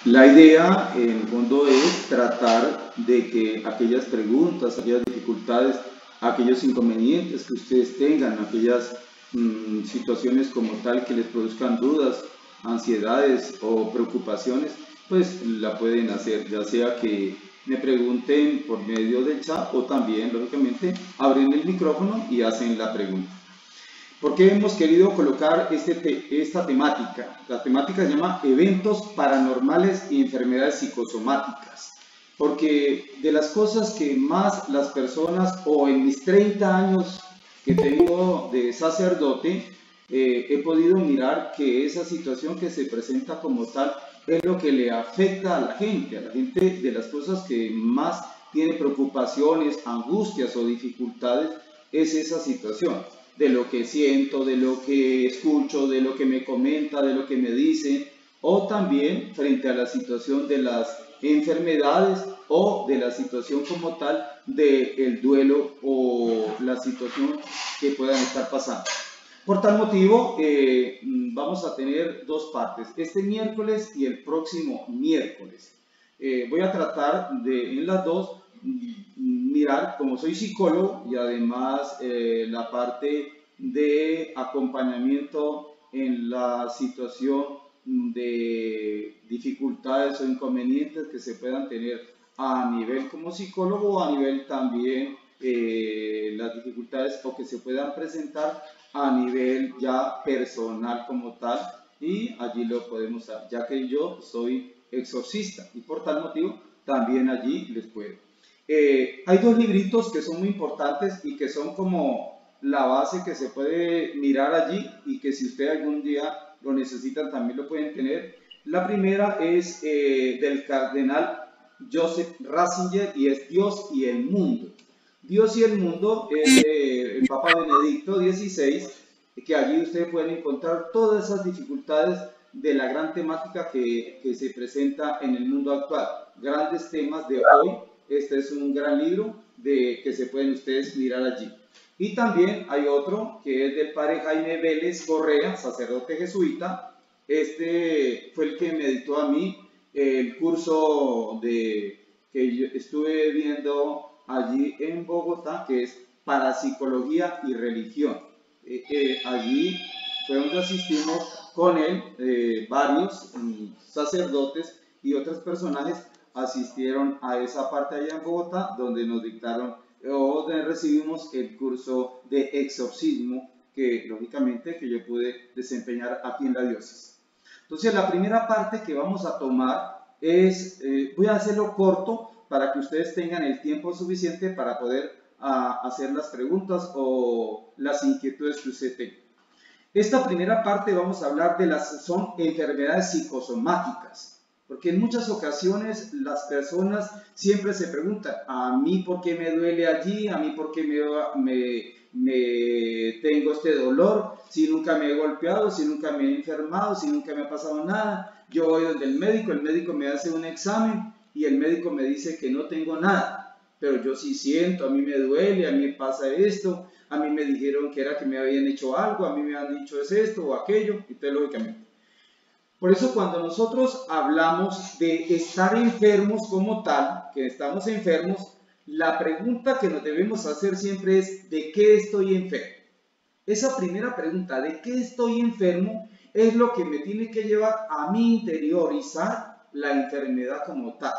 La idea, en el fondo, es tratar de que aquellas preguntas, aquellas dificultades, aquellos inconvenientes que ustedes tengan, aquellas situaciones como tal que les produzcan dudas, ansiedades o preocupaciones, pues la pueden hacer, ya sea que me pregunten por medio del chat o también, lógicamente, abren el micrófono y hacen la pregunta. ¿Por qué hemos querido colocar esta temática? La temática se llama Eventos Paranormales y Enfermedades Psicosomáticas. Porque de las cosas que más las personas, o en mis 30 años que tengo de sacerdote, he podido mirar que esa situación que se presenta como tal es lo que le afecta a la gente de las cosas que más tiene preocupaciones, angustias o dificultades, es esa situación de lo que siento, de lo que escucho, de lo que me comenta, de lo que me dice, o también frente a la situación de las enfermedades o de la situación como tal del duelo o la situación que puedan estar pasando. Por tal motivo, vamos a tener dos partes, este miércoles y el próximo miércoles. Voy a tratar de, en las dos, mirar, como soy psicólogo y además la parte de acompañamiento en la situación de dificultades o inconvenientes que se puedan tener a nivel como psicólogo o a nivel también las dificultades o que se puedan presentar a nivel ya personal como tal, y allí lo podemos dar, ya que yo soy exorcista y por tal motivo también allí les puedo. Hay dos libritos que son muy importantes y que son como la base que se puede mirar allí y que si usted algún día lo necesitan también lo pueden tener. La primera es del cardenal Joseph Ratzinger y es Dios y el mundo. Dios y el mundo es el Papa Benedicto XVI, que allí ustedes pueden encontrar todas esas dificultades de la gran temática que se presenta en el mundo actual. Grandes temas de hoy. Este es un gran libro que se pueden ustedes mirar allí. Y también hay otro que es del padre Jaime Vélez Correa, sacerdote jesuita. Este fue el que me dictó a mí el curso que yo estuve viendo allí en Bogotá, que es Parapsicología y Religión. Allí fue donde asistimos con él, varios sacerdotes y otros personajes asistieron a esa parte allá en Bogotá, donde nos dictaron o donde recibimos el curso de exorcismo que lógicamente que yo pude desempeñar aquí en la diócesis. Entonces la primera parte que vamos a tomar es, voy a hacerlo corto para que ustedes tengan el tiempo suficiente para poder hacer las preguntas o las inquietudes que usted tenga. Esta primera parte vamos a hablar de son enfermedades psicosomáticas, porque en muchas ocasiones las personas siempre se preguntan, a mí por qué me duele allí, a mí por qué me tengo este dolor, si nunca me he golpeado, si nunca me he enfermado, si nunca me ha pasado nada. Yo voy donde el médico me hace un examen y el médico me dice que no tengo nada, pero yo sí siento, a mí me duele, a mí me pasa esto. A mí me dijeron que era que me habían hecho algo, a mí me han dicho es esto o aquello, y todo lógicamente. Por eso cuando nosotros hablamos de estar enfermos como tal, que estamos enfermos, la pregunta que nos debemos hacer siempre es ¿de qué estoy enfermo? Esa primera pregunta, ¿de qué estoy enfermo? Es lo que me tiene que llevar a mí interiorizar la enfermedad como tal.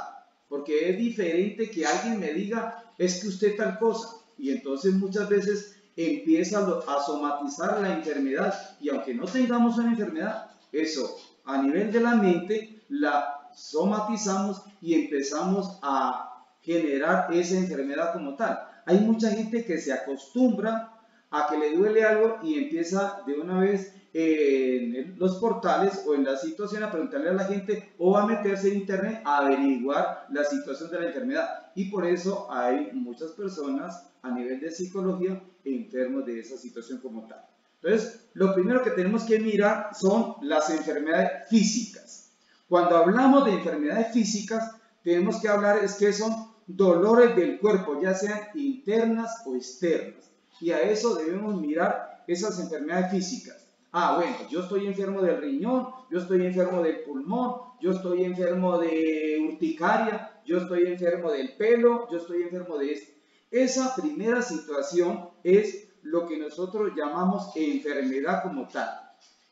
Porque es diferente que alguien me diga, es que usted tal cosa. Y entonces muchas veces empieza a somatizar la enfermedad. Y aunque no tengamos una enfermedad, eso a nivel de la mente la somatizamos y empezamos a generar esa enfermedad como tal. Hay mucha gente que se acostumbra a que le duele algo y empieza de una vez en los portales o en la situación a preguntarle a la gente o a meterse en internet a averiguar la situación de la enfermedad, y por eso hay muchas personas a nivel de psicología enfermos de esa situación como tal. Entonces, lo primero que tenemos que mirar son las enfermedades físicas. Cuando hablamos de enfermedades físicas, tenemos que hablar es que son dolores del cuerpo, ya sean internas o externas. Y a eso debemos mirar esas enfermedades físicas. Ah, bueno, yo estoy enfermo del riñón, yo estoy enfermo del pulmón, yo estoy enfermo de urticaria, yo estoy enfermo del pelo, yo estoy enfermo de esto. Esa primera situación es lo que nosotros llamamos enfermedad como tal.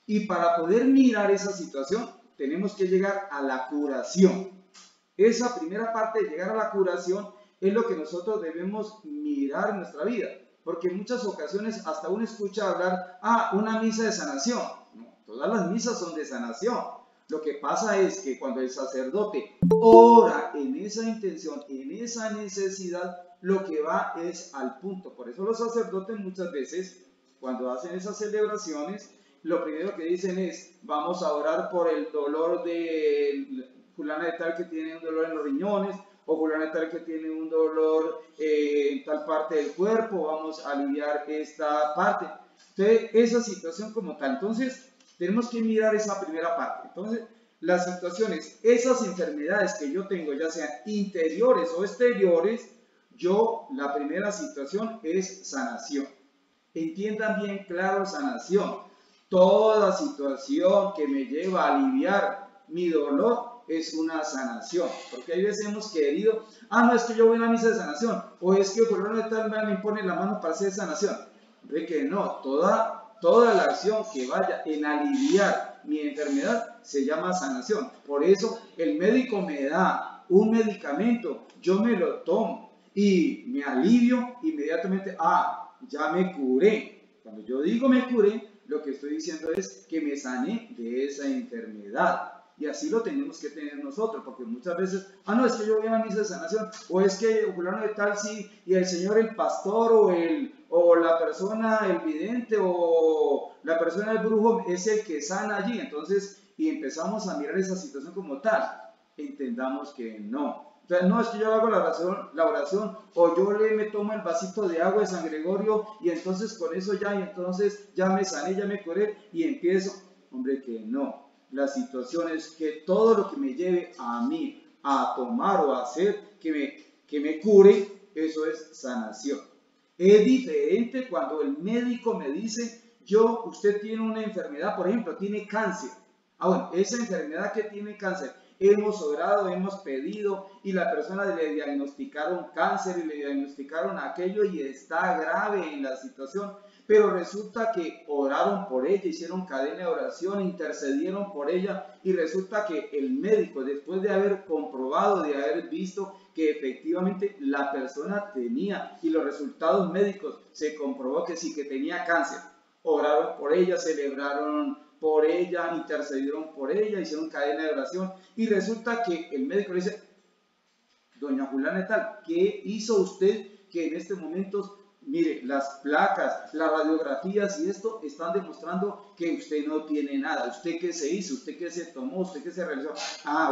Y para poder mirar esa situación, tenemos que llegar a la curación. Esa primera parte de llegar a la curación es lo que nosotros debemos mirar en nuestra vida. Porque en muchas ocasiones hasta uno escucha hablar, una misa de sanación. No, todas las misas son de sanación. Lo que pasa es que cuando el sacerdote ora en esa intención, en esa necesidad, lo que va es al punto. Por eso los sacerdotes muchas veces, cuando hacen esas celebraciones, lo primero que dicen es, vamos a orar por el dolor de fulana de tal que tiene un dolor en los riñones, o fulana de tal que tiene un dolor en tal parte del cuerpo, vamos a aliviar esta parte. Entonces, esa situación como tal. Entonces, tenemos que mirar esa primera parte. Entonces, las situaciones, esas enfermedades que yo tengo, ya sean interiores o exteriores, la primera situación es sanación. Entiendan bien claro sanación. Toda situación que me lleva a aliviar mi dolor es una sanación. Porque hay veces hemos querido, no es que yo voy a la misa de sanación, o es que por de tal me impone la mano para hacer sanación. Ve que no, toda la acción que vaya en aliviar mi enfermedad se llama sanación. Por eso el médico me da un medicamento, yo me lo tomo y me alivio inmediatamente, ya me curé. Cuando yo digo me curé, lo que estoy diciendo es que me sané de esa enfermedad. Y así lo tenemos que tener nosotros, porque muchas veces, no, es que yo voy a la misa de sanación, o es que fulano de tal sí, y el Señor, el pastor, o la persona, el vidente, o la persona, el brujo, es el que sana allí. Entonces, y empezamos a mirar esa situación como tal. Entendamos que no. O sea, no es que yo hago la oración, o yo me tomo el vasito de agua de San Gregorio, y entonces con eso y entonces ya me sané, ya me curé, y empiezo. Hombre, que no. La situación es que todo lo que me lleve a mí a tomar o a hacer que me cure, eso es sanación. Es diferente cuando el médico me dice, usted tiene una enfermedad, por ejemplo, tiene cáncer. Bueno, esa enfermedad que tiene cáncer, hemos orado, hemos pedido y la persona le diagnosticaron cáncer y le diagnosticaron aquello y está grave en la situación. Pero resulta que oraron por ella, hicieron cadena de oración, intercedieron por ella y resulta que el médico, después de haber comprobado, de haber visto que efectivamente la persona tenía y los resultados médicos se comprobó que sí que tenía cáncer, oraron por ella, celebraron por ella, intercedieron por ella, hicieron cadena de oración y resulta que el médico le dice, doña Juliana tal, ¿qué hizo usted que en este momento, mire, las placas, las radiografías y esto están demostrando que usted no tiene nada? ¿Usted qué se hizo? ¿Usted qué se tomó? ¿Usted qué se realizó?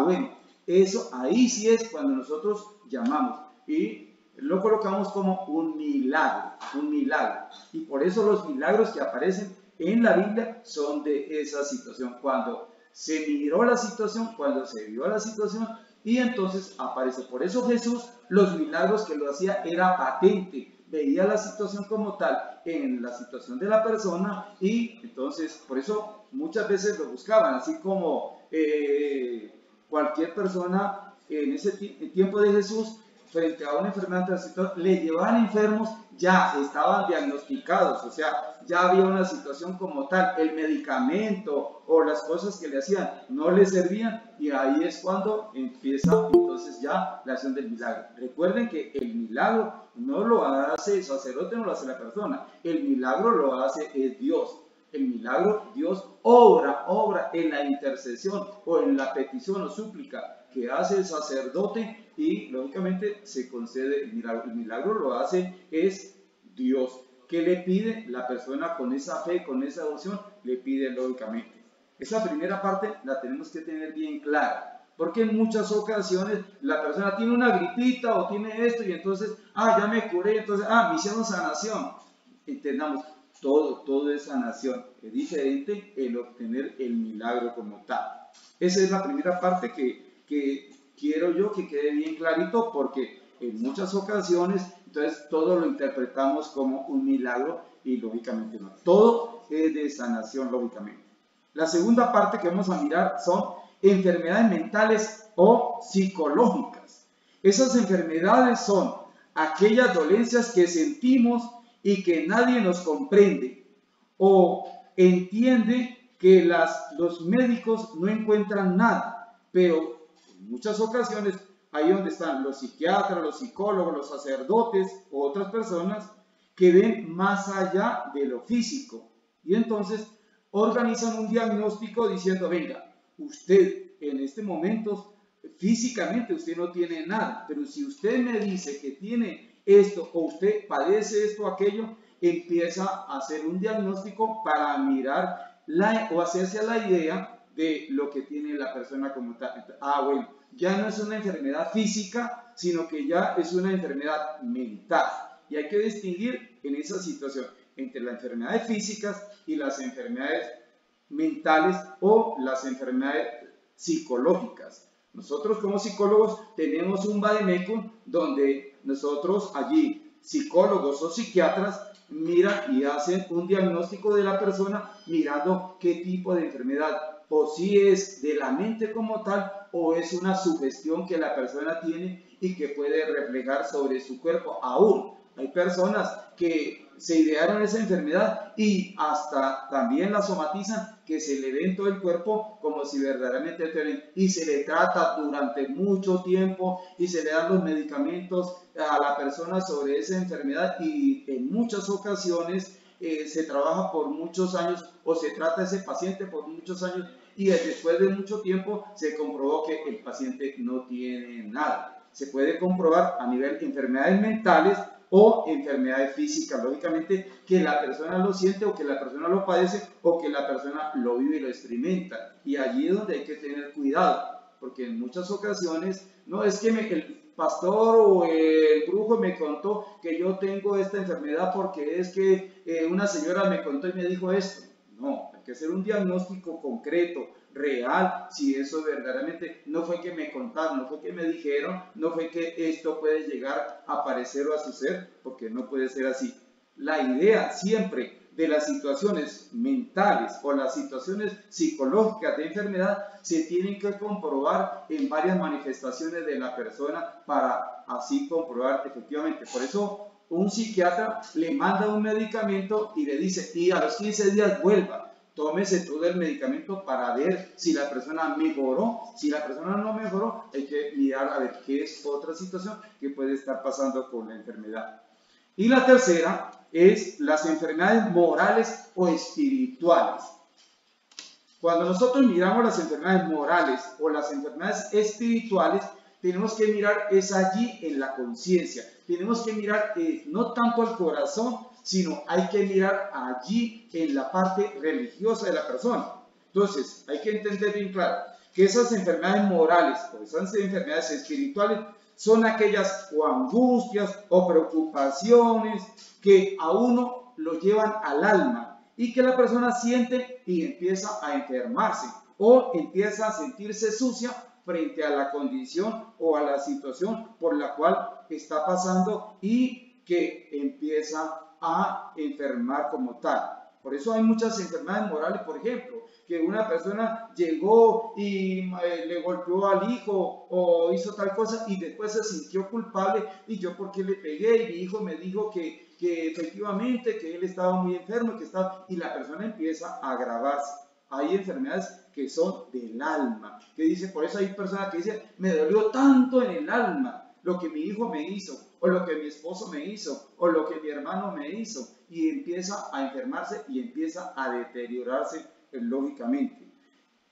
Bueno, eso ahí sí es cuando nosotros llamamos y lo colocamos como un milagro, un milagro. Y por eso los milagros que aparecen en la Biblia son de esa situación, cuando se miró la situación, cuando se vio la situación y entonces aparece. Por eso Jesús, los milagros que lo hacía era patente, veía la situación como tal en la situación de la persona y entonces por eso muchas veces lo buscaban, así como cualquier persona en ese tiempo de Jesús frente a una enfermedad transitoria, le llevaban enfermos, ya estaban diagnosticados, o sea, ya había una situación como tal, el medicamento o las cosas que le hacían no le servían y ahí es cuando empieza entonces ya la acción del milagro. Recuerden que el milagro no lo hace el sacerdote, no lo hace la persona, el milagro lo hace es Dios. El milagro, Dios obra en la intercesión o en la petición o súplica que hace el sacerdote y lógicamente se concede el milagro. El milagro lo hace es Dios. ¿Qué le pide la persona con esa fe, con esa devoción? Le pide lógicamente. Esa primera parte la tenemos que tener bien clara. Porque en muchas ocasiones la persona tiene una gripita o tiene esto y entonces, ya me curé, entonces, me hicieron sanación. Entendamos, todo es sanación. Es diferente el obtener el milagro como tal. Esa es la primera parte que quiero yo que quede bien clarito porque en muchas ocasiones entonces todo lo interpretamos como un milagro y lógicamente no. Todo es de sanación, lógicamente. La segunda parte que vamos a mirar son enfermedades mentales o psicológicas. Esas enfermedades son aquellas dolencias que sentimos y que nadie nos comprende o entiende que los médicos no encuentran nada, pero en muchas ocasiones ahí donde están los psiquiatras, los psicólogos, los sacerdotes u otras personas que ven más allá de lo físico y entonces organizan un diagnóstico diciendo, venga, usted en este momento físicamente usted no tiene nada, pero si usted me dice que tiene esto o usted padece esto o aquello, empieza a hacer un diagnóstico para mirar o hacerse a la idea de lo que tiene la persona como tal. Bueno, ya no es una enfermedad física, sino que ya es una enfermedad mental. Y hay que distinguir en esa situación entre las enfermedades físicas y las enfermedades mentales o las enfermedades psicológicas. Nosotros como psicólogos tenemos un vademecum donde nosotros allí, psicólogos o psiquiatras, miran y hacen un diagnóstico de la persona mirando qué tipo de enfermedad, o si es de la mente como tal o es una sugestión que la persona tiene y que puede reflejar sobre su cuerpo. Aún hay personas que se idearon esa enfermedad y hasta también la somatizan, que se le ve en todo el cuerpo como si verdaderamente tienen, y se le trata durante mucho tiempo y se le dan los medicamentos a la persona sobre esa enfermedad y en muchas ocasiones se trabaja por muchos años o se trata a ese paciente por muchos años y después de mucho tiempo se comprobó que el paciente no tiene nada. Se puede comprobar a nivel de enfermedades mentales o enfermedades físicas, lógicamente, que la persona lo siente o que la persona lo padece o que la persona lo vive y lo experimenta. Y allí es donde hay que tener cuidado, porque en muchas ocasiones, no es que el pastor o el brujo me contó que yo tengo esta enfermedad porque es que una señora me contó y me dijo esto. No, hay que hacer un diagnóstico concreto, real, si eso verdaderamente no fue que me contaron, no fue que me dijeron, no fue que esto puede llegar a aparecer o a suceder, porque no puede ser así. La idea siempre de las situaciones mentales o las situaciones psicológicas de enfermedad se tienen que comprobar en varias manifestaciones de la persona para así comprobar efectivamente. Por eso un psiquiatra le manda un medicamento y le dice, y a los 15 días vuelva, tómese todo el medicamento para ver si la persona mejoró. Si la persona no mejoró, hay que mirar a ver qué es otra situación que puede estar pasando con la enfermedad. Y la tercera es las enfermedades morales o espirituales. Cuando nosotros miramos las enfermedades morales o las enfermedades espirituales, tenemos que mirar es allí en la conciencia. Tenemos que mirar no tanto al corazón, sino hay que mirar allí en la parte religiosa de la persona. Entonces, hay que entender bien claro que esas enfermedades morales o esas enfermedades espirituales son aquellas o angustias o preocupaciones que a uno lo llevan al alma y que la persona siente y empieza a enfermarse o empieza a sentirse sucia frente a la condición o a la situación por la cual está pasando y que empieza a enfermar como tal. Por eso hay muchas enfermedades morales, por ejemplo, que una persona llegó y le golpeó al hijo o hizo tal cosa y después se sintió culpable y yo por qué le pegué y mi hijo me dijo que efectivamente que él estaba muy enfermo y la persona empieza a agravarse. Hay enfermedades que son del alma, que dice, por eso hay personas que dicen, me dolió tanto en el alma lo que mi hijo me hizo, o lo que mi esposo me hizo, o lo que mi hermano me hizo, y empieza a enfermarse y empieza a deteriorarse lógicamente.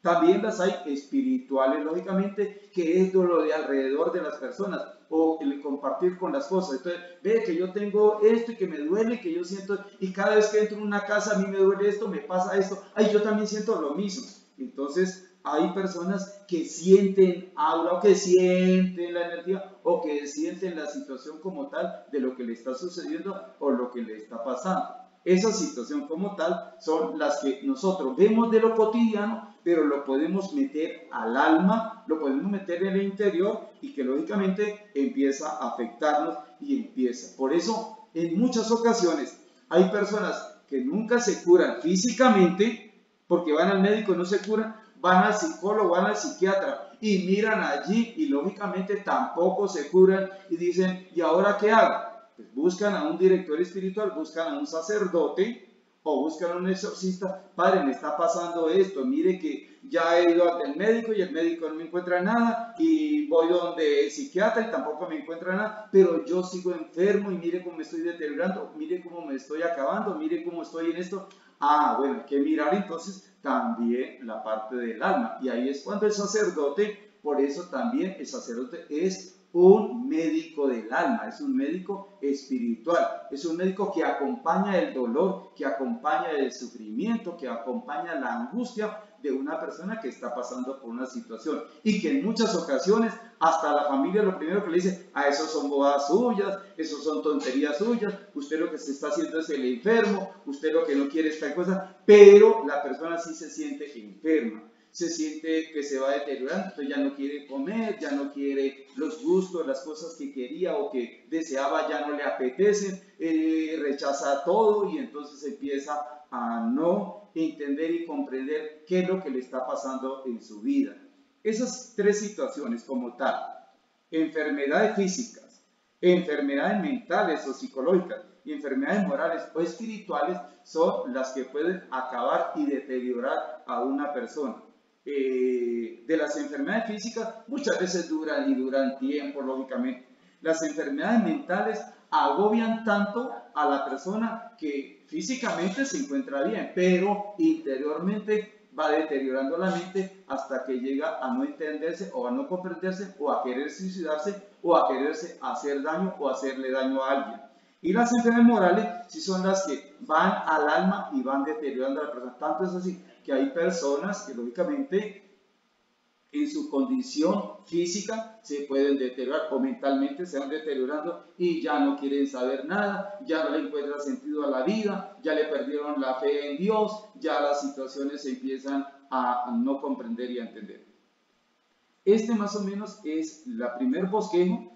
También las hay espirituales, lógicamente, que es lo de alrededor de las personas, o el compartir con las cosas. Entonces, ve que yo tengo esto y que me duele, que yo siento, y cada vez que entro en una casa a mí me duele esto, me pasa esto, ay, yo también siento lo mismo. Entonces, hay personas que sienten aura, o que sienten la energía, o que sienten la situación como tal de lo que le está sucediendo o lo que le está pasando. Esa situación como tal son las que nosotros vemos de lo cotidiano, pero lo podemos meter al alma, lo podemos meter en el interior y que lógicamente empieza a afectarnos y empieza. Por eso, en muchas ocasiones, Hay personas que nunca se curan físicamente porque van al médico y no se curan, van al psicólogo, van al psiquiatra y miran allí y lógicamente tampoco se curan y dicen, ¿y ahora qué hago? Pues buscan a un director espiritual, buscan a un sacerdote o buscan a un exorcista. Padre, me está pasando esto, mire que ya he ido al médico y el médico no me encuentra nada, y voy donde el psiquiatra y tampoco me encuentra nada, pero yo sigo enfermo y mire cómo me estoy deteriorando, mire cómo me estoy acabando, mire cómo estoy en esto. Ah, bueno, hay que mirar entonces también la parte del alma, y ahí es cuando el sacerdote, por eso también el sacerdote es un médico del alma, es un médico espiritual, es un médico que acompaña el dolor, que acompaña el sufrimiento, que acompaña la angustia de una persona que está pasando por una situación, y que en muchas ocasiones hasta la familia lo primero que le dice, esos son bobadas suyas, esos son tonterías suyas, usted lo que se está haciendo es el enfermo, usted lo que no quiere es tal cosa, pero la persona sí se siente enferma, se siente que se va deteriorando, entonces ya no quiere comer, ya no quiere los gustos, las cosas que quería o que deseaba ya no le apetecen, rechaza todo y entonces empieza a no entender y comprender qué es lo que le está pasando en su vida. Esas tres situaciones como tal, enfermedades físicas, enfermedades mentales o psicológicas y enfermedades morales o espirituales, son las que pueden acabar y deteriorar a una persona. De las enfermedades físicas muchas veces duran tiempo, lógicamente. Las enfermedades mentales agobian tanto a la persona que físicamente se encuentra bien, pero interiormente va deteriorando la mente hasta que llega a no entenderse o a no comprenderse o a querer suicidarse o a quererse hacer daño o hacerle daño a alguien. Y las enfermedades morales sí son las que van al alma y van deteriorando a la persona. Tanto es así que hay personas que lógicamente en su condición física se pueden deteriorar o mentalmente se van deteriorando y ya no quieren saber nada, ya no le encuentran sentido a la vida, ya le perdieron la fe en Dios, ya las situaciones se empiezan a no comprender y a entender. Este más o menos es la primer bosquejo.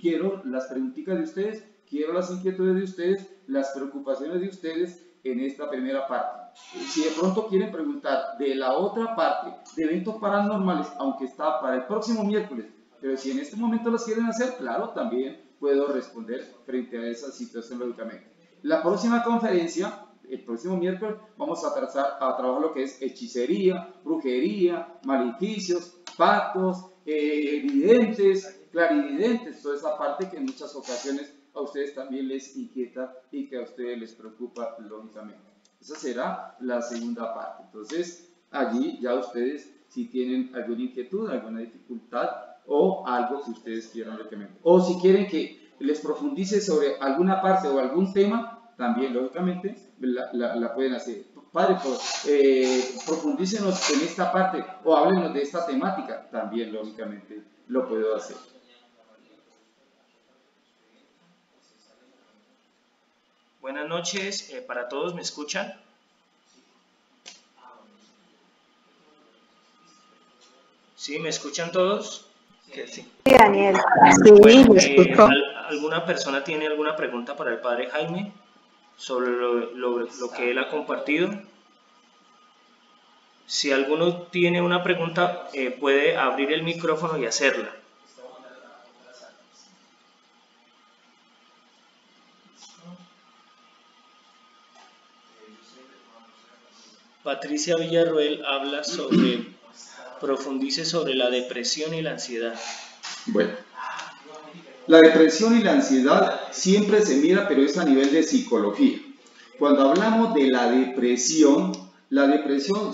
Quiero las preguntitas de ustedes, quiero las inquietudes de ustedes, las preocupaciones de ustedes en esta primera parte. Si de pronto quieren preguntar de la otra parte, de eventos paranormales, aunque está para el próximo miércoles, pero si en este momento las quieren hacer, claro, también puedo responder frente a esa situación lógicamente. La próxima conferencia, el próximo miércoles, vamos a trabajar lo que es hechicería, brujería, maleficios, pactos, evidentes, clarividentes, toda esa parte que en muchas ocasiones a ustedes también les inquieta y que a ustedes les preocupa lógicamente. Esa será la segunda parte. Entonces, allí ya ustedes, si tienen alguna inquietud, alguna dificultad o algo que ustedes quieran lógicamente, o si quieren que les profundice sobre alguna parte o algún tema, también lógicamente la pueden hacer. Padre, profundícenos en esta parte o háblenos de esta temática, también lógicamente lo puedo hacer. Buenas noches para todos, ¿me escuchan? ¿Sí? ¿Me escuchan todos? Sí, Daniel. Sí, bueno, me escucho. ¿Alguna persona tiene alguna pregunta para el padre Jaime sobre lo que él ha compartido? Si alguno tiene una pregunta, puede abrir el micrófono y hacerla. Patricia Villarroel habla profundice sobre la depresión y la ansiedad. Bueno, la depresión y la ansiedad siempre se mira, pero es a nivel de psicología. Cuando hablamos de la depresión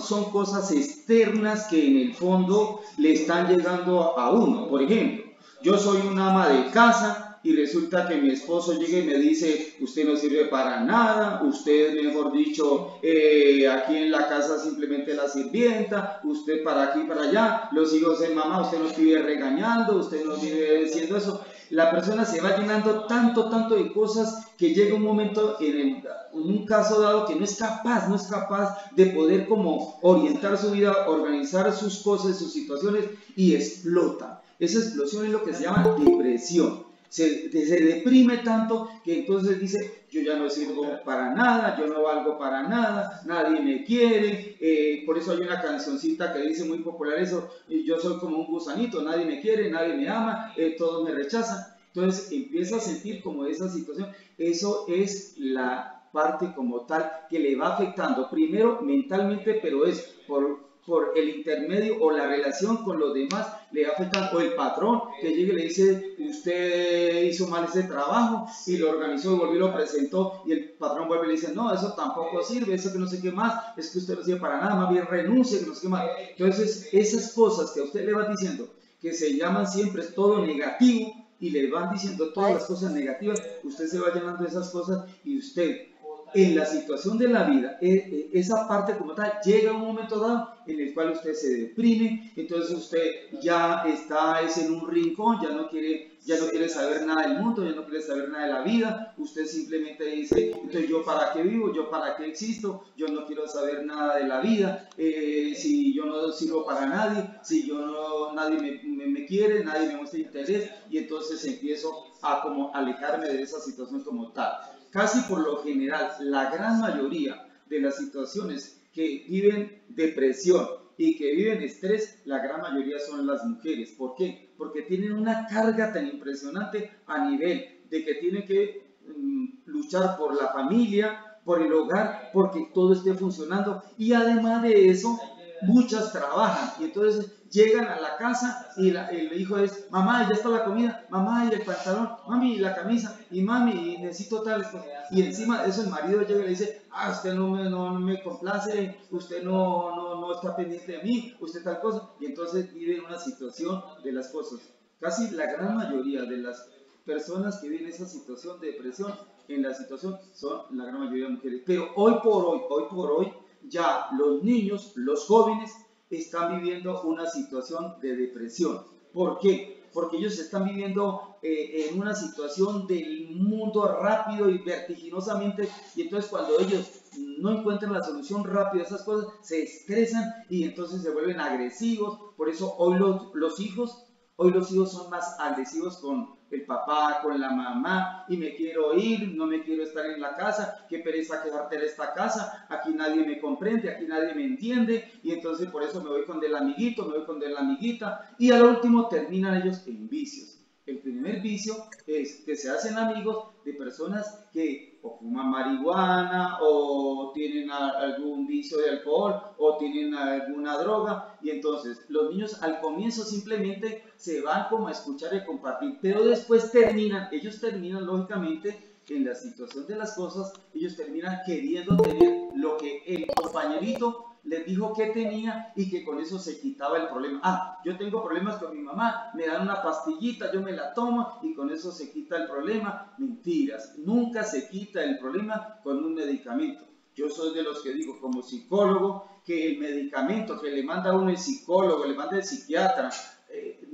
son cosas externas que en el fondo le están llegando a uno. Por ejemplo, yo soy una ama de casa y resulta que mi esposo llega y me dice, usted no sirve para nada, usted, mejor dicho, aquí en la casa simplemente la sirvienta, usted para aquí y para allá, los hijos de mamá, usted nos vive regañando, usted nos vive diciendo eso. La persona se va llenando tanto de cosas que llega un momento en un caso dado que no es capaz de poder como orientar su vida, organizar sus cosas, sus situaciones y explota. Esa explosión es lo que se llama depresión. se deprime tanto que entonces dice, yo ya no sirvo para nada, yo no valgo para nada, nadie me quiere. Por eso hay una cancioncita que dice muy popular eso, yo soy como un gusanito, nadie me quiere, nadie me ama, todos me rechazan. Entonces empieza a sentir como esa situación. Eso es la parte como tal que le va afectando primero mentalmente, pero es por el intermedio o la relación con los demás le va afectando, o el patrón que llegue y le dice, usted hizo mal ese trabajo y lo organizó y volvió y lo presentó, y el patrón vuelve y le dice, no, eso tampoco sirve, eso que no sé qué más, es que usted no sirve para nada, más bien renuncie, que no sé qué más. Entonces esas cosas que a usted le van diciendo, que se llaman siempre todo negativo, y le van diciendo todas las cosas negativas, usted se va llenando de esas cosas, y usted en la situación de la vida, esa parte como tal, llega un momento dado en el cual usted se deprime, entonces usted ya está en un rincón, ya no quiere saber nada del mundo, ya no quiere saber nada de la vida, usted simplemente dice, entonces yo para qué vivo, yo para qué existo, yo no quiero saber nada de la vida, si yo no sirvo para nadie, si yo no, nadie me quiere, nadie me muestra interés, y entonces empiezo a como alejarme de esa situación como tal. Casi por lo general, la gran mayoría de las situaciones que viven depresión y que viven estrés, la gran mayoría son las mujeres. ¿Por qué? Porque tienen una carga tan impresionante a nivel de que tienen que luchar por la familia, por el hogar, porque todo esté funcionando, y además de eso, muchas trabajan, y entonces llegan a la casa y el hijo es, mamá, ya está la comida, mamá, y el pantalón, mami, y la camisa, y mami, y necesito tal cosa. Y encima de eso el marido llega y le dice, usted no me complace, usted no está pendiente de mí, usted tal cosa, y entonces vive una situación de las cosas. Casi la gran mayoría de las personas que viven esa situación de depresión, en la situación son la gran mayoría de mujeres. Pero hoy por hoy, ya los niños, los jóvenes, están viviendo una situación de depresión. ¿Por qué? Porque ellos están viviendo en una situación del mundo rápido y vertiginosamente, y entonces cuando ellos no encuentran la solución rápida a esas cosas, se estresan y entonces se vuelven agresivos. Por eso hoy los hijos son más agresivos con el papá, con la mamá, y me quiero ir, no me quiero estar en la casa, qué pereza quedarte en esta casa, aquí nadie me comprende, aquí nadie me entiende, y entonces por eso me voy con del amiguito, me voy con de la amiguita, y al último terminan ellos en vicios. El primer vicio es que se hacen amigos de personas que o fuman marihuana, o tienen algún vicio de alcohol, o tienen alguna droga, y entonces los niños al comienzo simplemente se van como a escuchar y compartir, pero después ellos terminan lógicamente en la situación de las cosas, ellos terminan queriendo tener lo que el compañerito les dijo que tenía, y que con eso se quitaba el problema. Yo tengo problemas con mi mamá, me dan una pastillita, yo me la tomo y con eso se quita el problema. Mentiras, nunca se quita el problema con un medicamento. Yo soy de los que digo como psicólogo que el medicamento que le manda a uno el psicólogo, le manda el psiquiatra,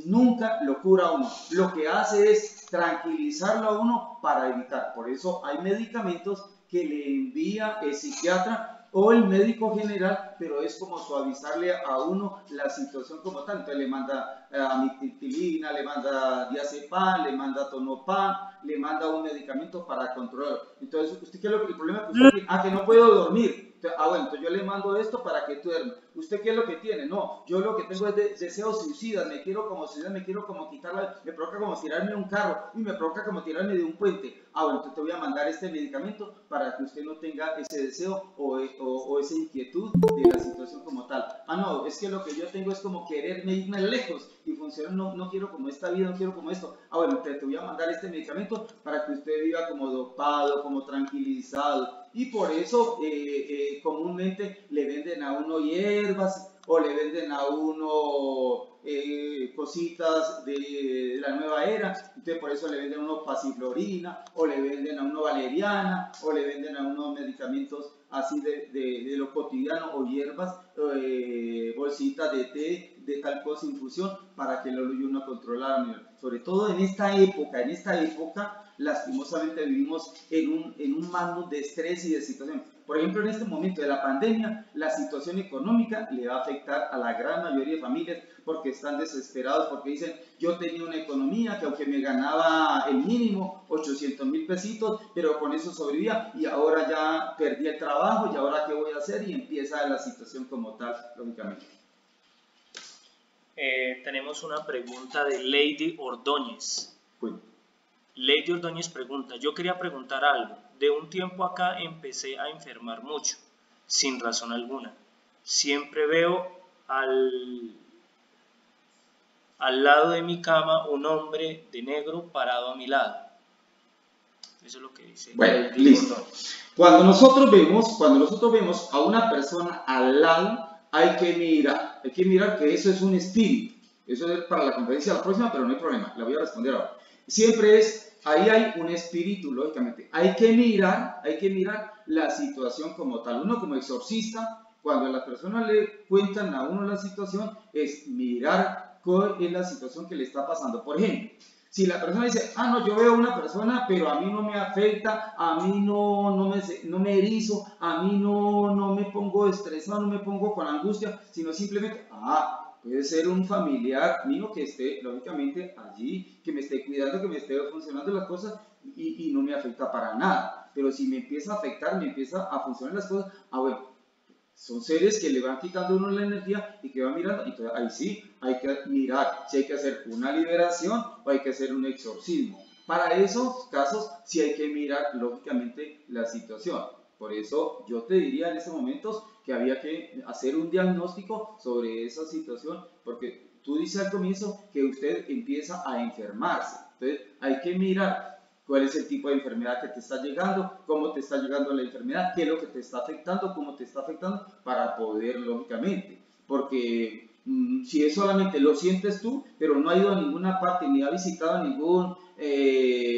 nunca lo cura a uno. Lo que hace es tranquilizarlo a uno para evitar. Por eso hay medicamentos que le envía el psiquiatra o el médico general, pero es como suavizarle a uno la situación como tal. Entonces le manda amitriptilina, le manda diazepam, le manda tonopam, le manda un medicamento para controlarlo. Entonces, ¿usted qué es el problema que usted tiene? Que no puedo dormir. Bueno, entonces yo le mando esto para que duerma. ¿Usted qué es lo que tiene? No, yo lo que tengo es deseos suicidas, me quiero como suicidar, me quiero como quitarla, me provoca como tirarme de un carro, y me provoca como tirarme de un puente. Bueno, entonces te voy a mandar este medicamento para que usted no tenga ese deseo o esa inquietud de la situación como tal. No, es que lo que yo tengo es como quererme irme lejos y funcionar, no quiero como esta vida, no quiero como esto. Bueno, te voy a mandar este medicamento para que usted viva como dopado, como tranquilizado. Y por eso comúnmente le venden a uno hierbas, o le venden a uno cositas de la nueva era. Entonces por eso le venden a uno pasiflorina, o le venden a uno valeriana, o le venden a uno medicamentos así de lo cotidiano, o hierbas, bolsitas de té, de tal cosa, infusión, para que lo ayude uno a controlar. Sobre todo en esta época lastimosamente vivimos en un mando de estrés y de situación. Por ejemplo, en este momento de la pandemia, la situación económica le va a afectar a la gran mayoría de familias porque están desesperados, porque dicen, yo tenía una economía que aunque me ganaba el mínimo, 800,000 pesitos, pero con eso sobrevivía y ahora ya perdí el trabajo y ahora qué voy a hacer, y empieza la situación como tal, lógicamente. Tenemos una pregunta de Lady Ordóñez. Bueno. Lady Ordóñez pregunta, yo quería preguntar algo. De un tiempo acá empecé a enfermar mucho, sin razón alguna. Siempre veo al lado de mi cama un hombre de negro parado a mi lado. Eso es lo que dice. Bueno, listo. Cuando nosotros vemos a una persona al lado, hay que mirar que eso es un espíritu. Eso es para la conferencia la próxima, pero no hay problema, la voy a responder ahora. Siempre ahí hay un espíritu, lógicamente. Hay que mirar la situación como tal. Uno como exorcista, cuando a las personas le cuentan a uno la situación, es mirar cuál es la situación que le está pasando. Por ejemplo, si la persona dice, no, yo veo una persona, pero a mí no me afecta, a mí no me erizo, a mí no me pongo estresado, no me pongo con angustia, sino simplemente, puede ser un familiar mío que esté, lógicamente, allí, que me esté cuidando, que me esté funcionando las cosas y no me afecta para nada. Pero si me empieza a afectar, me empieza a funcionar las cosas, bueno, son seres que le van quitando a uno la energía y que van mirando, y entonces ahí sí hay que mirar si hay que hacer una liberación o hay que hacer un exorcismo. Para esos casos sí hay que mirar lógicamente la situación. Por eso yo te diría en estos momentos que había que hacer un diagnóstico sobre esa situación, porque tú dices al comienzo que usted empieza a enfermarse. Entonces hay que mirar cuál es el tipo de enfermedad que te está llegando, cómo te está llegando la enfermedad, qué es lo que te está afectando, cómo te está afectando, para poder, lógicamente, porque si es solamente lo sientes tú, pero no ha ido a ninguna parte, ni ha visitado ningún,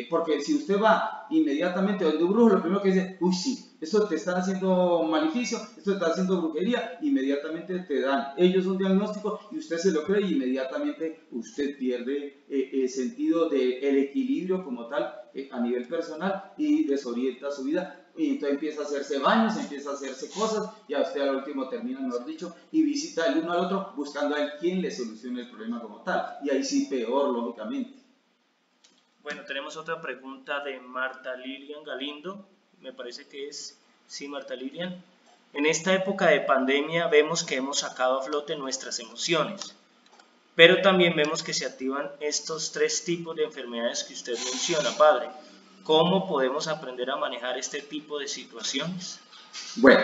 porque si usted va inmediatamente donde un brujo, lo primero que dice, uy sí, esto te están haciendo maleficio, esto te está haciendo brujería, inmediatamente te dan ellos un diagnóstico y usted se lo cree y inmediatamente usted pierde el sentido del equilibrio como tal a nivel personal y desorienta su vida. Y entonces empieza a hacerse baños, empieza a hacerse cosas y a usted al último termina, mejor dicho, y visita el uno al otro buscando a él quien le solucione el problema como tal. Y ahí sí peor, lógicamente. Bueno, tenemos otra pregunta de Marta Lilian Galindo. Me parece que es, sí, Marta Lilian. En esta época de pandemia vemos que hemos sacado a flote nuestras emociones, pero también vemos que se activan estos 3 tipos de enfermedades que usted menciona, padre. ¿Cómo podemos aprender a manejar este tipo de situaciones? Bueno,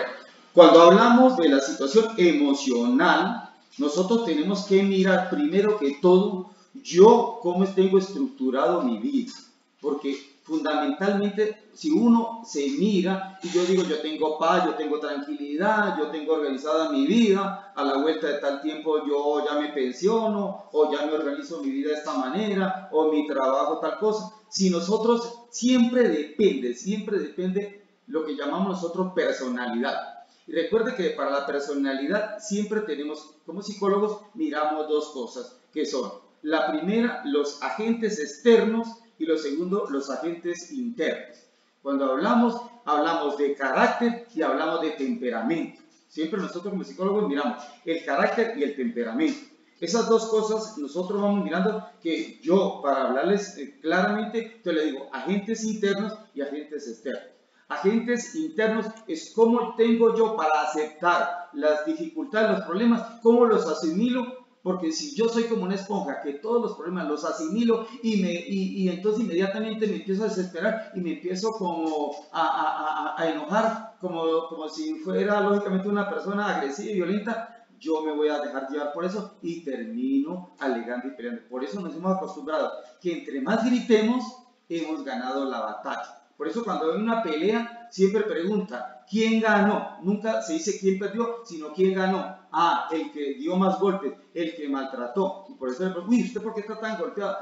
cuando hablamos de la situación emocional, nosotros tenemos que mirar primero que todo yo cómo tengo estructurado mi vida, porque fundamentalmente si uno se mira y yo digo yo tengo paz, yo tengo tranquilidad, yo tengo organizada mi vida, a la vuelta de tal tiempo yo ya me pensiono o ya me organizo mi vida de esta manera o mi trabajo tal cosa. Si nosotros siempre depende lo que llamamos nosotros personalidad. Y recuerde que para la personalidad siempre tenemos, como psicólogos, miramos 2 cosas, que son, la primera, los agentes externos y lo segundo, los agentes internos. Cuando hablamos de carácter y hablamos de temperamento. Siempre nosotros como psicólogos miramos el carácter y el temperamento. Esas 2 cosas nosotros vamos mirando, que yo, para hablarles claramente, te le digo agentes internos y agentes externos. Agentes internos es cómo tengo yo para aceptar las dificultades, los problemas, cómo los asimilo, porque si yo soy como una esponja que todos los problemas los asimilo y entonces inmediatamente me empiezo a desesperar y me empiezo como a enojar como si fuera lógicamente una persona agresiva y violenta, yo me voy a dejar llevar por eso y termino alegando y peleando. Por eso nos hemos acostumbrado que entre más gritemos hemos ganado la batalla. Por eso cuando hay una pelea siempre pregunta ¿quién ganó? Nunca se dice quién perdió, sino quién ganó. El que dio más golpes, el que maltrató. Y por eso le pregunto, ¿usted por qué está tan golpeado?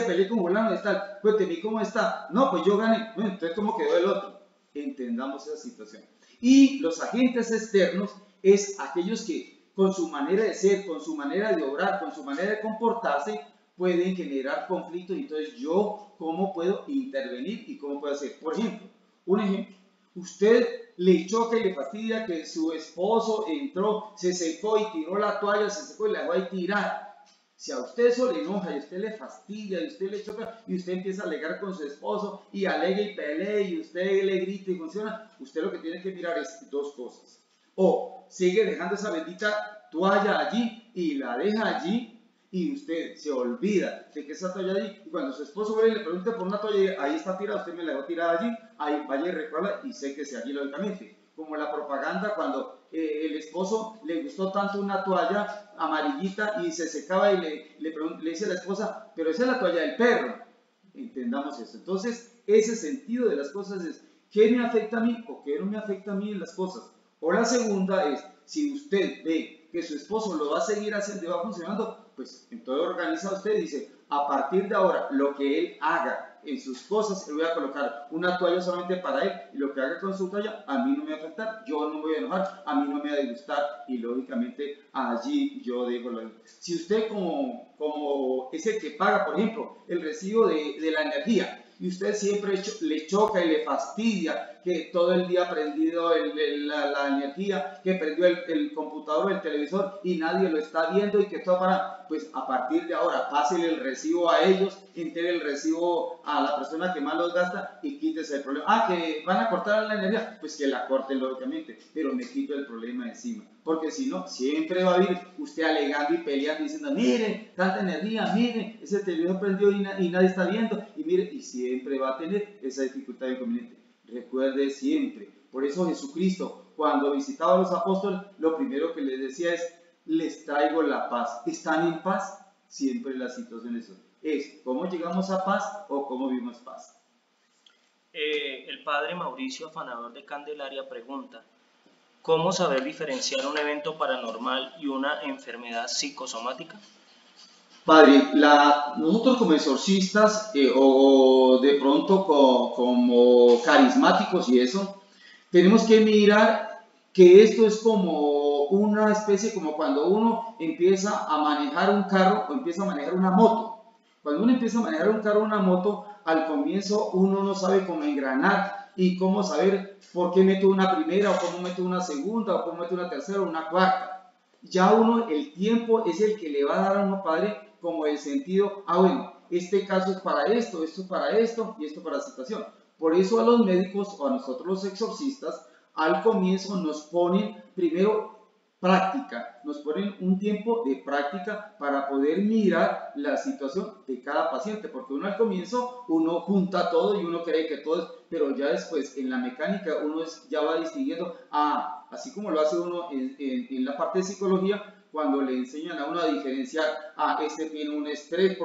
Peleé con fulano de tal. Cuénteme cómo está. No, pues yo gané. Bueno, entonces ¿cómo quedó el otro? Entendamos esa situación. Y los agentes externos es aquellos que con su manera de ser, con su manera de obrar, con su manera de comportarse, pueden generar conflictos. Y entonces yo, ¿cómo puedo intervenir y cómo puedo hacer? Por ejemplo, un ejemplo. usted le choca y le fastidia que su esposo entró, se secó y tiró la toalla, se secó y la dejó ahí tirar. Si a usted eso le enoja y usted le fastidia y usted le choca y usted empieza a alegar con su esposo y alega y pelea y usted le grita y funciona, usted lo que tiene que mirar es dos cosas. O sigue dejando esa bendita toalla allí y la deja allí y usted se olvida de que esa toalla allí, y cuando su esposo vuelve y le pregunta por una toalla, ahí está tirada, usted me la dejó tirada allí, ahí vaya y recuerda y séquese allí lógicamente. Como la propaganda cuando el esposo le gustó tanto una toalla amarillita y se secaba y le dice a la esposa, pero esa es la toalla del perro. Entendamos eso. Entonces, ese sentido de las cosas es, ¿qué me afecta a mí o qué no me afecta a mí en las cosas? O la segunda es, si usted ve que su esposo lo va a seguir haciendo y va funcionando, pues entonces organiza usted y dice, a partir de ahora, lo que él haga en sus cosas, le voy a colocar una toalla solamente para él, y lo que haga con su toalla, a mí no me va a afectar, yo no me voy a enojar, a mí no me va a disgustar, y lógicamente allí yo dejo lo. Si usted como es el que paga, por ejemplo, el recibo de la energía, y usted siempre le choca y le fastidia que todo el día ha prendido la energía, que prendió el computador o el televisor y nadie lo está viendo y que todo para, pues a partir de ahora pásele el recibo a ellos, entregue el recibo a la persona que más los gasta y quítese el problema. Ah, que van a cortar la energía, pues que la corten lógicamente, pero me quito el problema encima, porque si no, siempre va a ir usted alegando y peleando diciendo, mire, tanta energía, mire, ese televisor prendió y nadie está viendo, y mire, y siempre va a tener esa dificultad e inconveniente. Recuerde siempre, por eso Jesucristo, cuando visitaba a los apóstoles, lo primero que les decía es, les traigo la paz. ¿Están en paz? Siempre la situación es cómo llegamos a paz o cómo vivimos paz. El padre Mauricio, afanador de Candelaria, pregunta, ¿cómo saber diferenciar un evento paranormal y una enfermedad psicosomática? Padre, nosotros como exorcistas o de pronto como carismáticos y eso, tenemos que mirar que esto es como una especie, como cuando uno empieza a manejar un carro o empieza a manejar una moto. Cuando uno empieza a manejar un carro o una moto, al comienzo uno no sabe cómo engranar y cómo saber por qué meto una primera o cómo meto una segunda o cómo meto una tercera o una cuarta. Ya uno, el tiempo es el que le va a dar a uno, padre, como el sentido, bueno, este caso es para esto para esto y esto para la situación. Por eso a los médicos o a nosotros los exorcistas, al comienzo nos ponen primero práctica, nos ponen un tiempo de práctica para poder mirar la situación de cada paciente, porque uno al comienzo, uno junta todo y uno cree que todo es, pero ya después en la mecánica uno ya va distinguiendo, así como lo hace uno en la parte de psicología, cuando le enseñan a uno a diferenciar, este tiene un estrés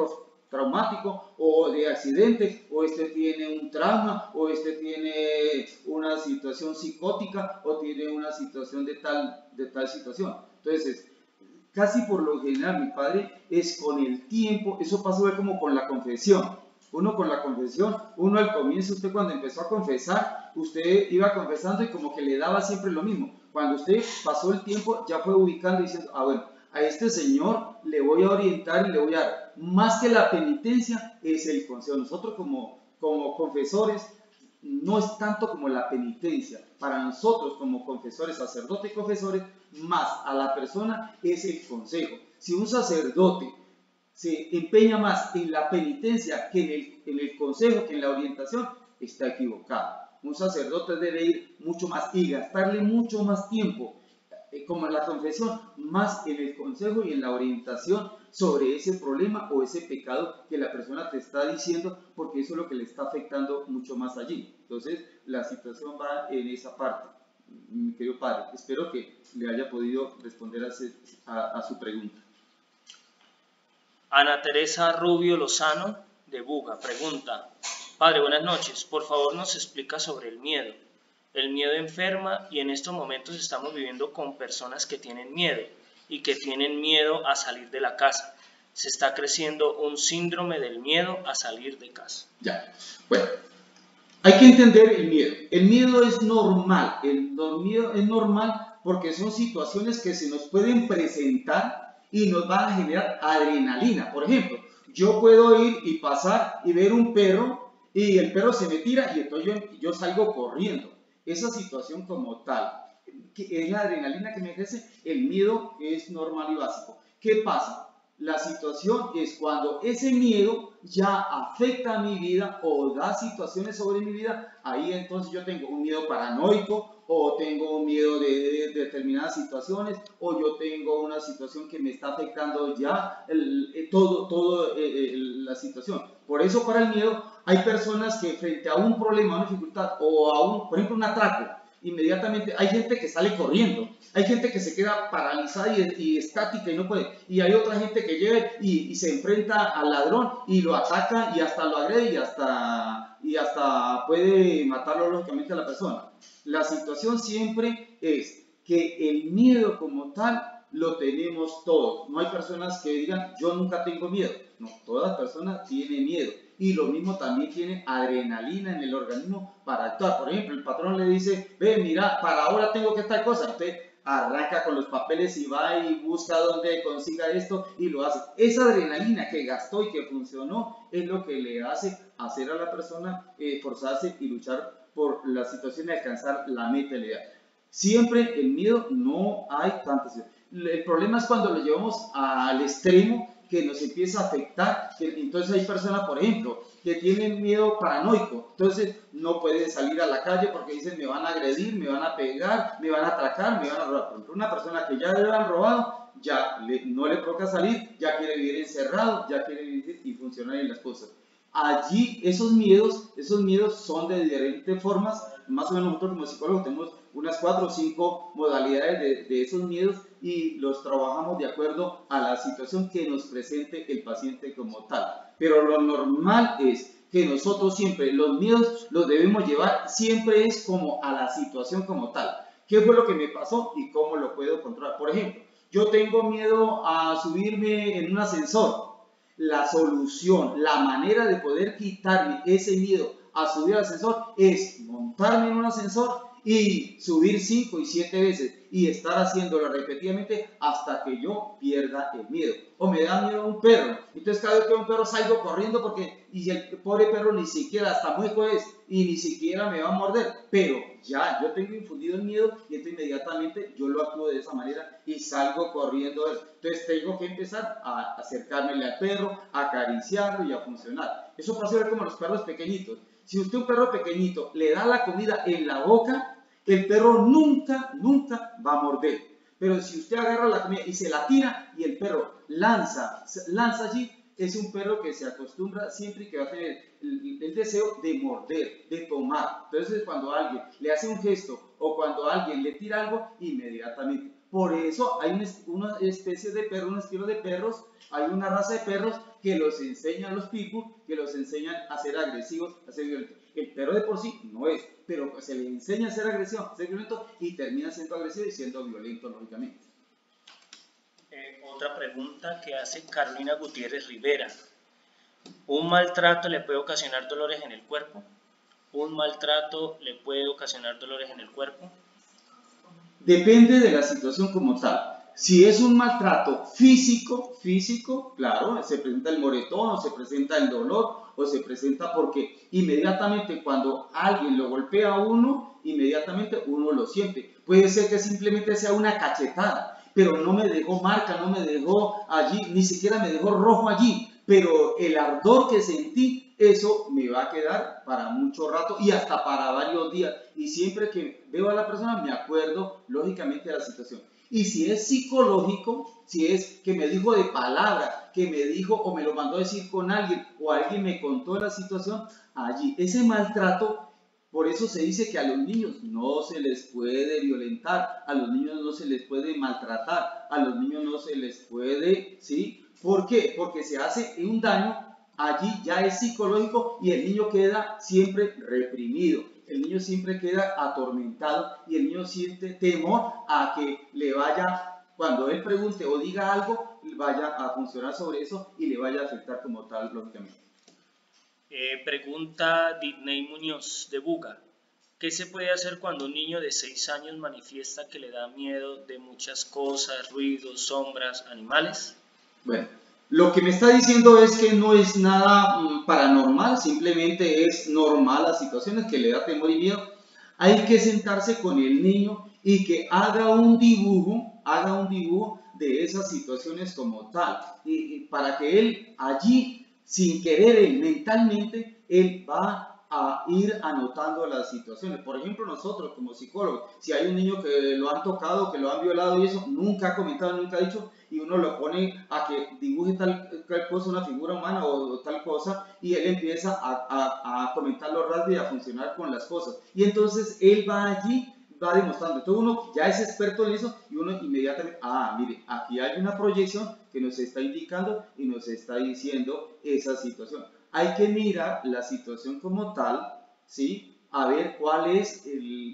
traumático o de accidente, o este tiene un trauma, o este tiene una situación psicótica, o tiene una situación de tal situación. Entonces, casi por lo general, mi padre, es con el tiempo, eso pasa como con la confesión. Uno con la confesión, uno al comienzo, usted cuando empezó a confesar, usted iba confesando y como que le daba siempre lo mismo. Cuando usted pasó el tiempo, ya fue ubicando y diciendo, bueno, a este señor le voy a orientar y le voy a dar. Más que la penitencia, es el consejo. Nosotros como confesores, no es tanto como la penitencia. Para nosotros como confesores, sacerdotes y confesores, más a la persona es el consejo. Si un sacerdote se empeña más en la penitencia que en el consejo, que en la orientación, está equivocado. Un sacerdote debe ir mucho más y gastarle mucho más tiempo, como en la confesión, más en el consejo y en la orientación sobre ese problema o ese pecado que la persona te está diciendo, porque eso es lo que le está afectando mucho más allí. Entonces, la situación va en esa parte. Mi querido padre, espero que le haya podido responder a su pregunta. Ana Teresa Rubio Lozano, de Buga, pregunta, padre, buenas noches, por favor nos explica sobre el miedo. El miedo enferma y en estos momentos estamos viviendo con personas que tienen miedo y que tienen miedo a salir de la casa. Se está creciendo un síndrome del miedo a salir de casa. Ya, bueno, hay que entender el miedo. El miedo es normal, miedo es normal porque son situaciones que se nos pueden presentar y nos van a generar adrenalina. Por ejemplo, yo puedo ir y pasar y ver un perro y el perro se me tira y entonces yo salgo corriendo. esa situación como tal, que es la adrenalina que me ejerce, el miedo es normal y básico. ¿Qué pasa? La situación es cuando ese miedo ya afecta a mi vida o da situaciones sobre mi vida, ahí entonces yo tengo un miedo paranoico, o tengo un miedo de determinadas situaciones, o yo tengo una situación que me está afectando ya la situación. Por eso para el miedo hay personas que frente a un problema, a una dificultad, o a un, por ejemplo, un atraco, inmediatamente hay gente que sale corriendo, hay gente que se queda paralizada y estática y no puede, y hay otra gente que llega y se enfrenta al ladrón y lo ataca y hasta lo agrede y hasta puede matarlo lógicamente a la persona. La situación siempre es que el miedo como tal lo tenemos todos. No hay personas que digan yo nunca tengo miedo. No, todas personas tienen miedo. Y lo mismo también tiene adrenalina en el organismo para actuar. Por ejemplo, el patrón le dice, ve, mira, para ahora tengo que tal cosa. Usted arranca con los papeles y va y busca dónde consiga esto y lo hace. Esa adrenalina que gastó y que funcionó es lo que le hace hacer a la persona forzarse y luchar por la situación de alcanzar la meta y la idea. Siempre el miedo no hay tanto. El problema es cuando lo llevamos al extremo que nos empieza a afectar. Entonces hay personas, por ejemplo, que tienen miedo paranoico. Entonces no pueden salir a la calle porque dicen me van a agredir, me van a pegar, me van a atracar, me van a robar. Por ejemplo, una persona que ya le han robado, ya no le provoca salir, ya quiere vivir encerrado, ya quiere vivir y funcionar en las cosas. Allí esos miedos son de diferentes formas. Más o menos nosotros como psicólogos tenemos unas 4 o 5 modalidades de esos miedos y los trabajamos de acuerdo a la situación que nos presente el paciente como tal. Pero lo normal es que nosotros siempre los miedos los debemos llevar, siempre es como a la situación como tal. ¿Qué fue lo que me pasó y cómo lo puedo controlar? Por ejemplo, yo tengo miedo a subirme en un ascensor. La solución, la manera de poder quitarme ese miedo a subir al ascensor es montarme en un ascensor y subir 5 y 7 veces y estar haciéndolo repetidamente hasta que yo pierda el miedo. O me da miedo un perro, entonces cada vez que veo un perro salgo corriendo porque y el pobre perro ni siquiera, hasta mueco es y ni siquiera me va a morder, pero ya yo tengo infundido el miedo y entonces inmediatamente yo lo actúo de esa manera y salgo corriendo. Entonces tengo que empezar a acercarme al perro, a acariciarlo y a funcionar. Eso pasa a ver como los perros pequeñitos. Si usted a un perro pequeñito le da la comida en la boca, el perro nunca va a morder. Pero si usted agarra la comida y se la tira y el perro lanza allí, es un perro que se acostumbra siempre y que va a tener el deseo de morder, de tomar. Entonces cuando alguien le hace un gesto o cuando alguien le tira algo, inmediatamente. Por eso hay una especie de perro, un estilo de perros, hay una raza de perros que los enseñan a los pitbull, que los enseñan a ser agresivos, a ser violentos. El perro de por sí no es, pero se le enseña a ser agresivo, a ser violento y termina siendo agresivo y siendo violento, lógicamente. Otra pregunta que hace Carolina Gutiérrez Rivera. ¿Un maltrato le puede ocasionar dolores en el cuerpo? ¿Un maltrato le puede ocasionar dolores en el cuerpo? Depende de la situación como tal. Si es un maltrato físico, claro, se presenta el moretón o se presenta el dolor o se presenta porque inmediatamente cuando alguien lo golpea a uno, inmediatamente uno lo siente. Puede ser que simplemente sea una cachetada, pero no me dejó marca, no me dejó allí, ni siquiera me dejó rojo allí, pero el ardor que sentí, eso me va a quedar para mucho rato y hasta para varios días. Y siempre que veo a la persona me acuerdo lógicamente de la situación. Y si es psicológico, si es que me dijo de palabra, que me dijo o me lo mandó a decir con alguien o alguien me contó la situación, allí ese maltrato, por eso se dice que a los niños no se les puede violentar, a los niños no se les puede maltratar, a los niños no se les puede, ¿sí? ¿Por qué? Porque se hace un daño, allí ya es psicológico y el niño queda siempre reprimido. El niño siempre queda atormentado y el niño siente temor a que le vaya, cuando él pregunte o diga algo, vaya a funcionar sobre eso y le vaya a afectar como tal, lógicamente. Pregunta Disney Muñoz de Buga. ¿Qué se puede hacer cuando un niño de 6 años manifiesta que le da miedo de muchas cosas, ruidos, sombras, animales? Bueno, lo que me está diciendo es que no es nada paranormal, simplemente es normal las situaciones que le da temor y miedo. hay que sentarse con el niño y que haga un dibujo de esas situaciones como tal, y para que él allí, sin querer él mentalmente, él va a ir anotando las situaciones. Por ejemplo, nosotros como psicólogos, si hay un niño que lo han tocado, que lo han violado y eso, nunca ha comentado, nunca ha dicho, y uno lo pone a que dibuje tal cosa, una figura humana o tal cosa, y él empieza a comentar los rasgos y a funcionar con las cosas. Y entonces él va allí, va demostrando. Entonces uno ya es experto en eso y uno inmediatamente, mire, aquí hay una proyección que nos está indicando y nos está diciendo esa situación. Hay que mirar la situación como tal, ¿sí? A ver cuál es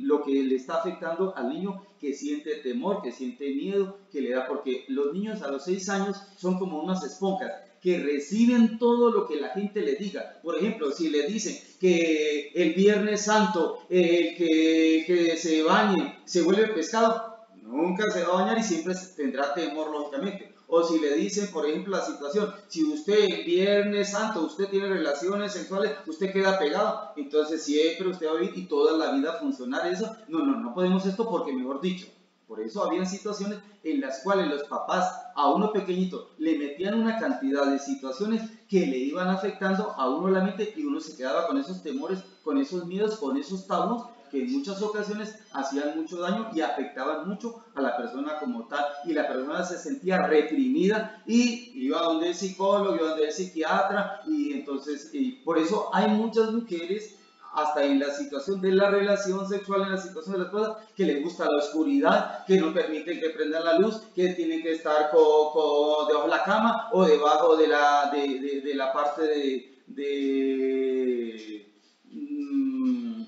lo que le está afectando al niño que siente temor, que siente miedo, que le da, porque los niños a los 6 años son como unas esponjas que reciben todo lo que la gente le diga. Por ejemplo, si le dicen que el Viernes Santo, que se bañe, se vuelve pescado, nunca se va a bañar y siempre tendrá temor, lógicamente. O si le dicen, por ejemplo, la situación, si usted el Viernes Santo, usted tiene relaciones sexuales, usted queda pegado, entonces siempre usted va a vivir y toda la vida funcionar eso. No podemos esto porque, mejor dicho, por eso habían situaciones en las cuales los papás a uno pequeñito le metían una cantidad de situaciones que le iban afectando a uno la mente y uno se quedaba con esos temores, con esos miedos, con esos tabús que en muchas ocasiones hacían mucho daño y afectaban mucho a la persona como tal, y la persona se sentía reprimida y iba a donde el psicólogo, iba a donde el psiquiatra, y entonces por eso hay muchas mujeres, hasta en la situación de la relación sexual, en la situación de las cosas, que les gusta la oscuridad, que no permiten que prendan la luz, que tienen que estar debajo de la cama o debajo de la parte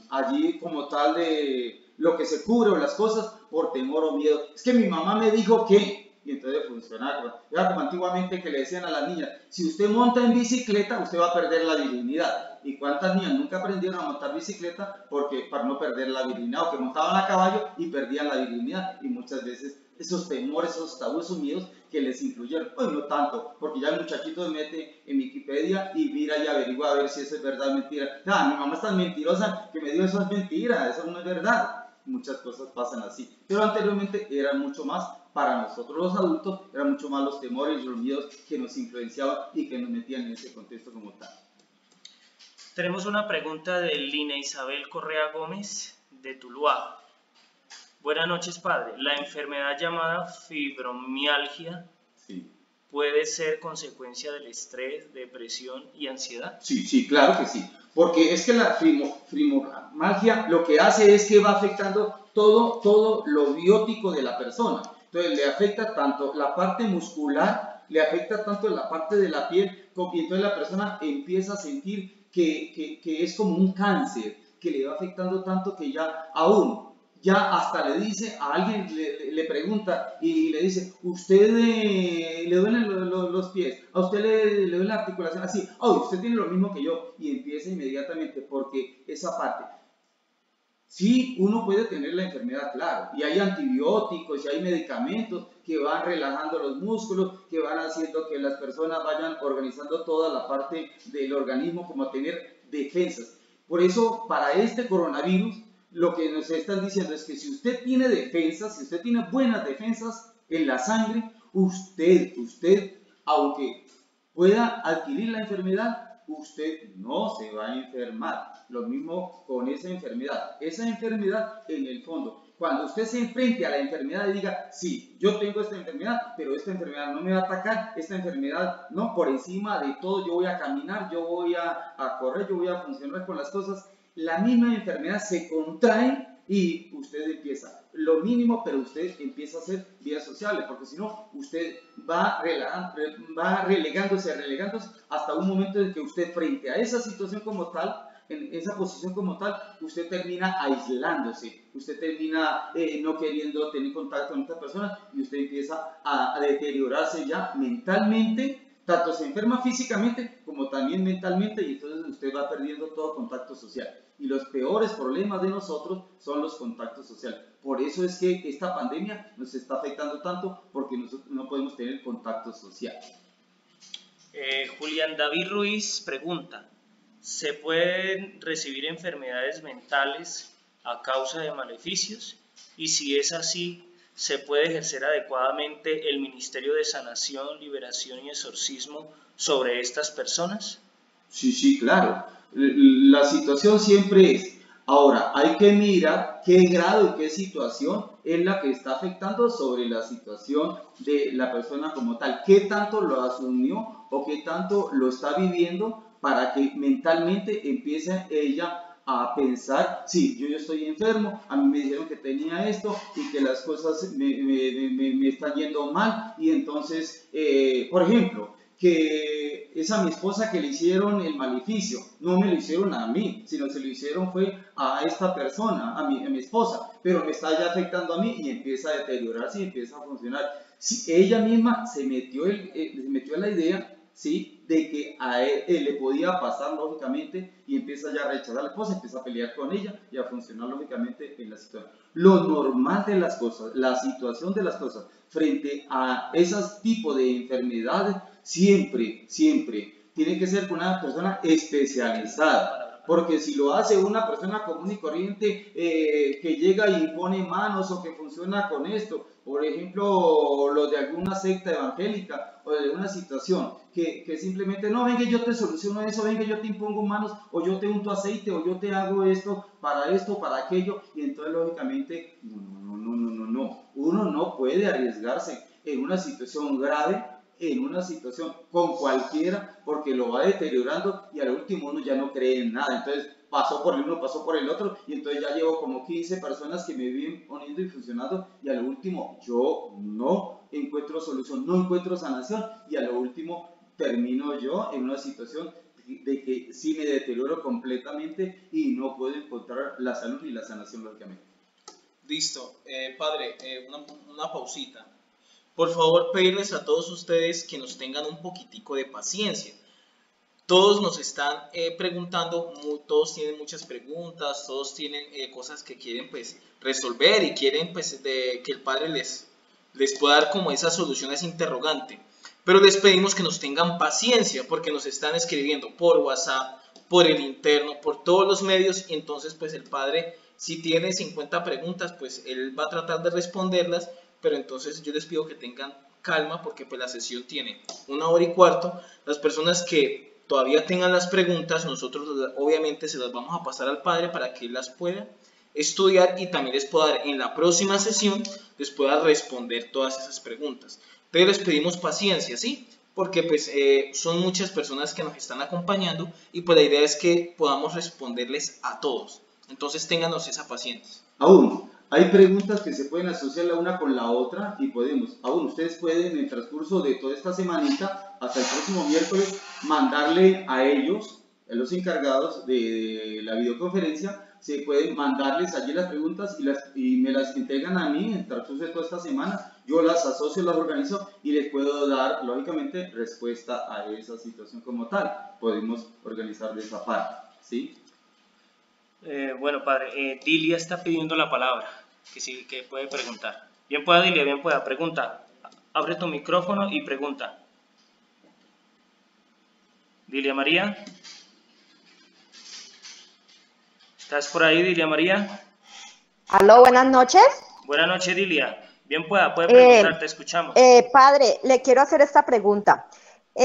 allí como tal de lo que se cubre o las cosas por temor o miedo. Es que mi mamá me dijo que, y entonces funcionaba. Era como antiguamente que le decían a las niñas, si usted monta en bicicleta, usted va a perder la virginidad. ¿Y cuántas niñas nunca aprendieron a montar bicicleta para no perder la virginidad? O que montaban a caballo y perdían la virginidad. Y muchas veces esos temores, esos tabúes, esos miedos que les influyeron. Hoy no tanto, porque ya el muchachito se mete en Wikipedia y mira y averigua a ver si eso es verdad o mentira. Mi mamá es tan mentirosa que me dijo eso es mentira, eso no es verdad. Muchas cosas pasan así. Pero anteriormente eran mucho más, para nosotros los adultos, eran mucho más los temores y los miedos que nos influenciaban y que nos metían en ese contexto como tal. Tenemos una pregunta de Lina Isabel Correa Gómez, de Tuluá. Buenas noches, padre. ¿La enfermedad llamada fibromialgia puede ser consecuencia del estrés, depresión y ansiedad? Sí, claro que sí. Porque es que la fibromialgia lo que hace es que va afectando todo lo biótico de la persona. Entonces le afecta tanto la parte muscular, le afecta tanto la parte de la piel, y entonces la persona empieza a sentir que es como un cáncer, que le va afectando tanto que ya hasta le dice a alguien, le pregunta y le dice, ¿usted le duelen los pies? ¿A usted le duele la articulación? Así, usted tiene lo mismo que yo, y empieza inmediatamente, porque esa parte. Sí, uno puede tener la enfermedad, claro, y hay antibióticos y hay medicamentos que van relajando los músculos, que van haciendo que las personas vayan organizando toda la parte del organismo, como tener defensas. Por eso, para este coronavirus, lo que nos están diciendo es que si usted tiene defensas, si usted tiene buenas defensas en la sangre, usted, aunque pueda adquirir la enfermedad, usted no se va a enfermar. Lo mismo con esa enfermedad. Esa enfermedad, en el fondo, cuando usted se enfrente a la enfermedad y diga, sí, yo tengo esta enfermedad, pero esta enfermedad no me va a atacar, esta enfermedad, no, por encima de todo yo voy a caminar, yo voy a correr, yo voy a funcionar con las cosas, la misma enfermedad se contrae y usted empieza lo mínimo, pero usted empieza a hacer vidas sociales, porque si no, usted va relegándose hasta un momento en que usted, frente a esa situación como tal, en esa posición como tal, usted termina aislándose, usted termina no queriendo tener contacto con esta persona y usted empieza a deteriorarse ya mentalmente. Tanto se enferma físicamente como también mentalmente, y entonces usted va perdiendo todo contacto social. Y los peores problemas de nosotros son los contactos sociales. Por eso es que esta pandemia nos está afectando tanto, porque nosotros no podemos tener contacto social. Julián David Ruiz pregunta, ¿se pueden recibir enfermedades mentales a causa de maleficios, y si es así, ¿se puede ejercer adecuadamente el ministerio de sanación, liberación y exorcismo sobre estas personas? Sí, sí, claro. La situación siempre es, ahora hay que mirar qué grado y qué situación es la que está afectando sobre la situación de la persona como tal, qué tanto lo asumió o qué tanto lo está viviendo para que mentalmente empiece ella a pensar, sí, yo estoy enfermo, a mí me dijeron que tenía esto y que las cosas me están yendo mal, y entonces, por ejemplo, que es a mi esposa que le hicieron el maleficio, no me lo hicieron a mí, sino se lo hicieron fue a esta persona, a mi esposa, pero me está ya afectando a mí y empieza a deteriorarse y empieza a funcionar. Si ella misma se metió en la idea, ¿sí?, de que a él le podía pasar lógicamente, y empieza ya a rechazar a la esposa, empieza a pelear con ella y a funcionar lógicamente en la situación. Lo normal de las cosas, la situación de las cosas frente a esos tipos de enfermedades, siempre tiene que ser con una persona especializada, porque si lo hace una persona común y corriente que llega y pone manos o que funciona con esto, por ejemplo, los de alguna secta evangélica o de una situación que simplemente no, venga, yo te soluciono eso, venga, yo te impongo manos, o yo te unto aceite, o yo te hago esto, para aquello, y entonces lógicamente, no, uno no puede arriesgarse en una situación grave, en una situación con cualquiera, porque lo va deteriorando y al último uno ya no cree en nada. Entonces pasó por el uno, pasó por el otro, y entonces ya llevo como 15 personas que me vienen poniendo y funcionando, y al último yo no encuentro solución, no encuentro sanación, y a lo último termino yo en una situación de que sí me deterioro completamente y no puedo encontrar la salud ni la sanación lógicamente. Listo. Padre, una pausita. Por favor, pedirles a todos ustedes que nos tengan un poquitico de paciencia. Todos nos están preguntando, todos tienen muchas preguntas, todos tienen cosas que quieren pues resolver y quieren pues que el Padre les pueda dar como esa solución a ese interrogante. Pero les pedimos que nos tengan paciencia porque nos están escribiendo por WhatsApp, por el interno, por todos los medios, y entonces pues el Padre, si tiene 50 preguntas, pues él va a tratar de responderlas, pero entonces yo les pido que tengan calma porque pues la sesión tiene 1 hora y cuarto. Las personas que todavía tengan las preguntas, nosotros obviamente se las vamos a pasar al Padre para que él las pueda estudiar y también les pueda dar en la próxima sesión, les pueda responder todas esas preguntas. Pero les pedimos paciencia, ¿sí? Porque pues son muchas personas que nos están acompañando y pues la idea es que podamos responderles a todos. Entonces ténganos esa paciencia. Aún hay preguntas que se pueden asociar la una con la otra, y aún ustedes pueden en el transcurso de toda esta semanita hasta el próximo miércoles mandarle a ellos, a los encargados de la videoconferencia, se pueden mandarles allí las preguntas y me las entregan a mí en el transcurso de toda esta semana. Yo las asocio, las organizo y les puedo dar lógicamente respuesta a esa situación como tal. Podemos organizar de esa parte, ¿sí? Bueno, Padre, Dilia está pidiendo la palabra, que sí, que puede preguntar. Bien pueda, Dilia, bien pueda, pregunta. Abre tu micrófono y pregunta. Dilia María. ¿Estás por ahí, Dilia María? Aló, buenas noches. Buenas noches, Dilia. Bien pueda, puede preguntar, te escuchamos. Padre, le quiero hacer esta pregunta.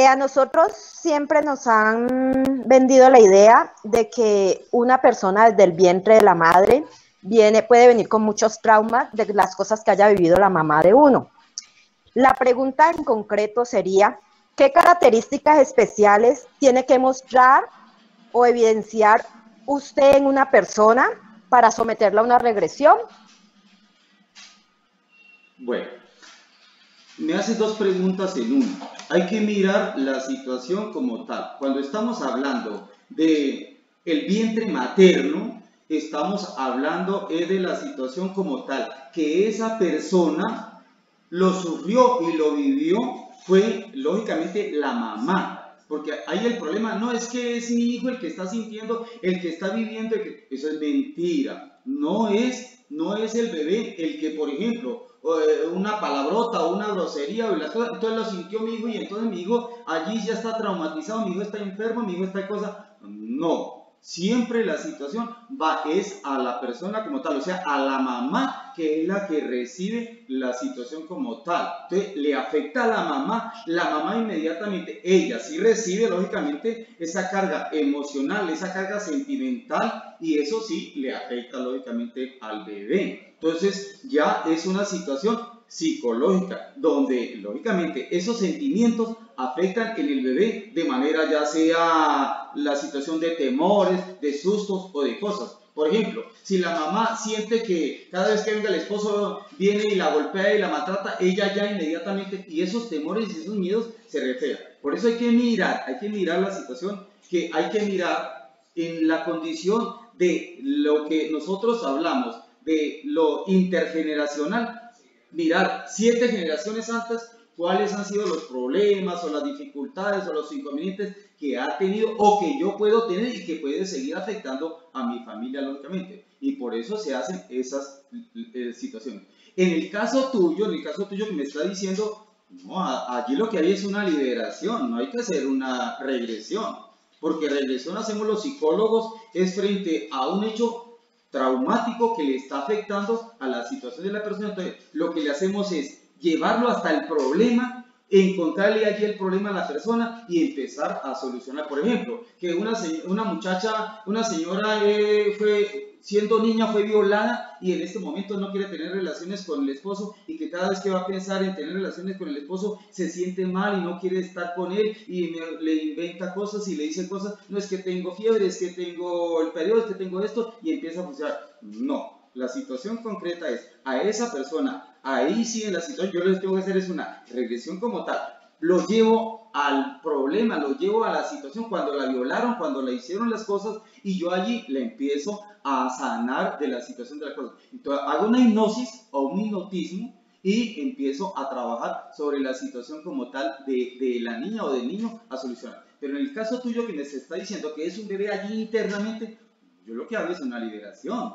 A nosotros siempre nos han vendido la idea de que una persona desde el vientre de la madre puede venir con muchos traumas de las cosas que haya vivido la mamá de uno. La pregunta en concreto sería, ¿qué características especiales tiene que mostrar o evidenciar usted en una persona para someterla a una regresión? Bueno, me hace dos preguntas en una. Hay que mirar la situación como tal. Cuando estamos hablando de el vientre materno, estamos hablando de la situación como tal, que esa persona lo sufrió y lo vivió, fue lógicamente la mamá. Porque ahí el problema no es que es mi hijo el que está sintiendo, el que está viviendo, eso es mentira. No es el bebé el que, por ejemplo, una palabrota o una grosería o las cosas, entonces lo sintió mi hijo y entonces mi hijo allí ya está traumatizado, mi hijo está enfermo, mi hijo está cosa. No, Siempre la situación es a la persona como tal, o sea, a la mamá, que es la que recibe la situación como tal. Entonces, le afecta a la mamá inmediatamente, ella sí recibe, lógicamente, esa carga emocional, esa carga sentimental, y eso sí le afecta, lógicamente, al bebé. Entonces, ya es una situación psicológica, donde, lógicamente, esos sentimientos afectan en el bebé de manera ya sea la situación de temores, de sustos o de cosas. Por ejemplo, si la mamá siente que cada vez que venga el esposo viene y la golpea y la maltrata, ella ya inmediatamente, y esos temores y esos miedos se reflejan. Por eso hay que mirar la situación, que hay que mirar en la condición de lo que nosotros hablamos, de lo intergeneracional, mirar 7 generaciones antes, cuáles han sido los problemas o las dificultades o los inconvenientes que ha tenido o que yo puedo tener y que puede seguir afectando a mi familia, lógicamente. Y por eso se hacen esas situaciones. En el caso tuyo que me está diciendo, no, allí lo que hay es una liberación, no hay que hacer una regresión, porque regresión hacemos los psicólogos es frente a un hecho traumático que le está afectando a la situación de la persona. Entonces, lo que le hacemos es llevarlo hasta el problema, encontrarle allí el problema a la persona y empezar a solucionar. Por ejemplo, que una señora siendo niña fue violada y en este momento no quiere tener relaciones con el esposo, y que cada vez que va a pensar en tener relaciones con el esposo se siente mal y no quiere estar con él y le inventa cosas y le dice cosas, no es que tengo fiebre, es que tengo el periodo, es que tengo esto, y empieza a funcionar. No, la situación concreta es a esa persona, ahí sí en la situación yo les tengo que hacer es una regresión como tal, lo llevo al problema, lo llevo a la situación cuando la violaron, cuando le hicieron las cosas, y yo allí le empiezo a sanar de la situación de las cosas. Entonces hago una hipnosis o un hipnotismo y empiezo a trabajar sobre la situación como tal de la niña o del niño a solucionar. Pero en el caso tuyo que me está diciendo que es un bebé allí internamente, yo lo que hago es una liberación.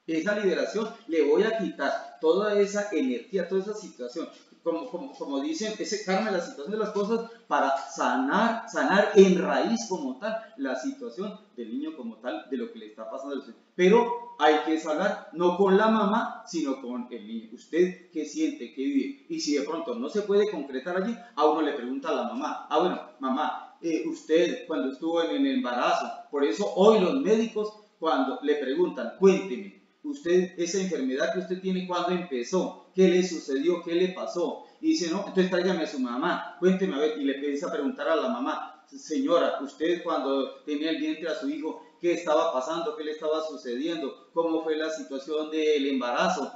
Esa liberación le voy a quitar toda esa energía, toda esa situación, como dicen, ese karma, la situación de las cosas, para sanar en raíz como tal la situación del niño como tal, de lo que le está pasando. Pero hay que hablar no con la mamá, sino con el niño. Usted qué siente, qué vive, y si de pronto no se puede concretar allí, a uno le pregunta a la mamá, bueno, mamá, usted cuando estuvo en el embarazo, por eso hoy los médicos cuando le preguntan, cuénteme, usted, esa enfermedad que usted tiene, ¿cuándo empezó? ¿Qué le sucedió? ¿Qué le pasó? Y dice, no, entonces tráigame a su mamá, cuénteme a ver, y le empieza a preguntar a la mamá, señora, usted cuando tenía el vientre a su hijo, ¿qué estaba pasando? ¿Qué le estaba sucediendo? ¿Cómo fue la situación del embarazo?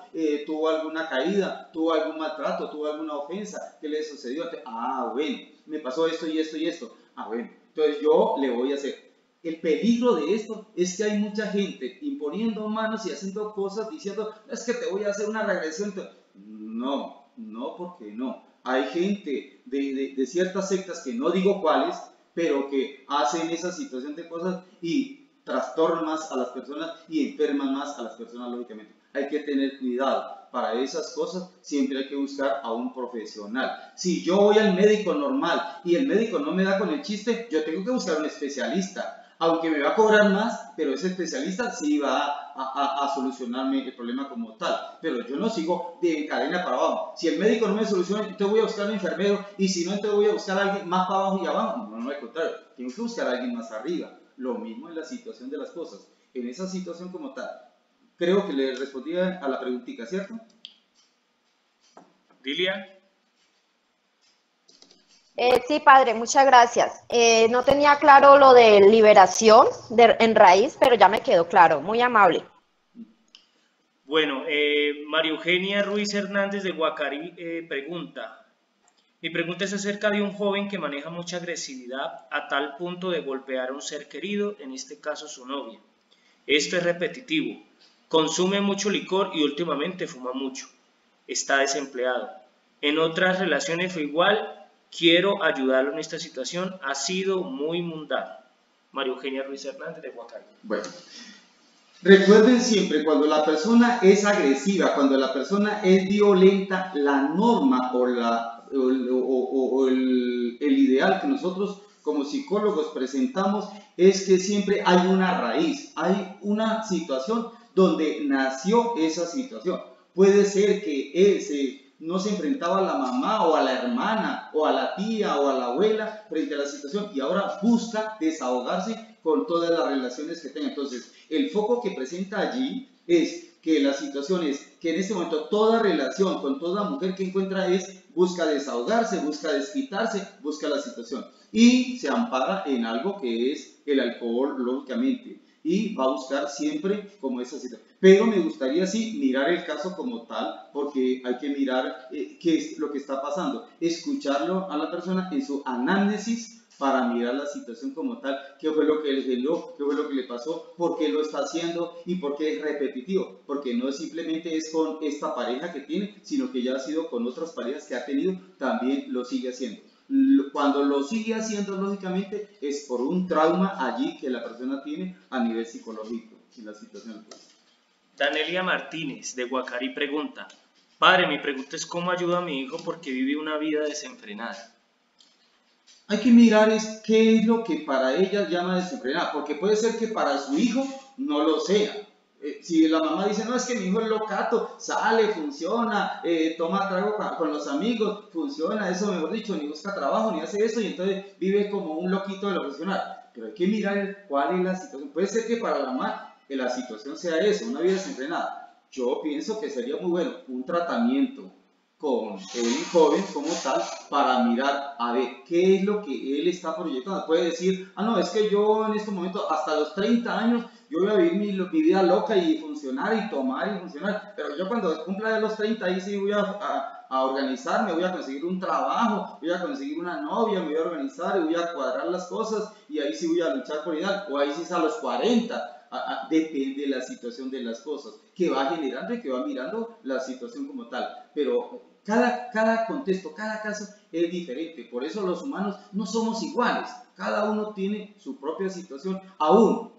¿Tuvo alguna caída? ¿Tuvo algún maltrato? ¿Tuvo alguna ofensa? ¿Qué le sucedió? Bueno, me pasó esto y esto y esto. Bueno, entonces yo le voy a hacer. El peligro de esto es que hay mucha gente imponiendo manos y haciendo cosas diciendo, es que te voy a hacer una regresión. No, porque no. Hay gente de ciertas sectas, que no digo cuáles, pero que hacen esa situación de cosas y trastornan más a las personas y enferman más a las personas, lógicamente. Hay que tener cuidado. Para esas cosas siempre hay que buscar a un profesional. Si yo voy al médico normal y el médico no me da con el chiste, yo tengo que buscar un especialista. Aunque me va a cobrar más, pero ese especialista sí va a solucionarme el problema como tal. Pero yo no sigo de cadena para abajo. Si el médico no me soluciona, entonces voy a buscar un enfermero, y si no, entonces voy a buscar a alguien más para abajo y abajo. No, al contrario, tengo que buscar a alguien más arriba. Lo mismo en la situación de las cosas. En esa situación como tal, creo que le respondía a la preguntita, ¿cierto? Lilia. Sí, padre, muchas gracias. No tenía claro lo de liberación en raíz, pero ya me quedó claro. Muy amable. Bueno, María Eugenia Ruiz Hernández de Guacarí pregunta. Mi pregunta es acerca de un joven que maneja mucha agresividad a tal punto de golpear a un ser querido, en este caso su novia. Esto es repetitivo. Consume mucho licor y últimamente fuma mucho. Está desempleado. En otras relaciones fue igual. Quiero ayudarlo en esta situación. Ha sido muy mundano. María Eugenia Ruiz Hernández de Guacarí. Bueno, recuerden siempre, cuando la persona es agresiva, cuando la persona es violenta, la norma o el ideal que nosotros como psicólogos presentamos es que siempre hay una raíz, hay una situación donde nació esa situación. Puede ser que él no se enfrentaba a la mamá o a la hermana o a la tía o a la abuela frente a la situación y ahora busca desahogarse con todas las relaciones que tenga. Entonces, el foco que presenta allí es que la situación es que en este momento toda relación con toda mujer que encuentra busca desahogarse, busca desquitarse, busca la situación y se ampara en algo que es el alcohol, lógicamente, y va a buscar siempre como esa situación. Pero me gustaría sí mirar el caso como tal, porque hay que mirar qué es lo que está pasando, escucharlo a la persona en su análisis para mirar la situación como tal, qué fue lo que le generó, qué fue lo que le pasó, por qué lo está haciendo y por qué es repetitivo, porque no simplemente es con esta pareja que tiene, sino que ya ha sido con otras parejas que ha tenido, también lo sigue haciendo. Cuando lo sigue haciendo, lógicamente, es por un trauma allí que la persona tiene a nivel psicológico en la situación. Danelia Martínez de Guacarí pregunta: padre, mi pregunta es ¿cómo ayudo a mi hijo porque vive una vida desenfrenada? Hay que mirar qué es lo que para ella llama desenfrenada, porque puede ser que para su hijo no lo sea. Si la mamá dice, no, es que mi hijo es locato, sale, funciona, toma trago con los amigos, funciona, eso mejor dicho, ni busca trabajo, ni hace eso, y entonces vive como un loquito de lo profesional. Pero hay que mirar cuál es la situación. Puede ser que para la mamá la situación sea eso, una vida desenfrenada. Yo pienso que sería muy bueno un tratamiento con el joven como tal para mirar a ver qué es lo que él está proyectando. Puede decir, no, es que yo en este momento hasta los 30 años yo voy a vivir mi vida loca y funcionar y tomar y funcionar, pero yo cuando cumpla los 30 ahí sí voy a organizarme, voy a conseguir un trabajo, voy a conseguir una novia, me voy a organizar y voy a cuadrar las cosas y ahí sí voy a luchar por ideal, o ahí sí es a los 40. Depende de la situación de las cosas, que va generando y que va mirando la situación como tal. Pero cada contexto, cada caso es diferente. Por eso los humanos no somos iguales. Cada uno tiene su propia situación. Aún,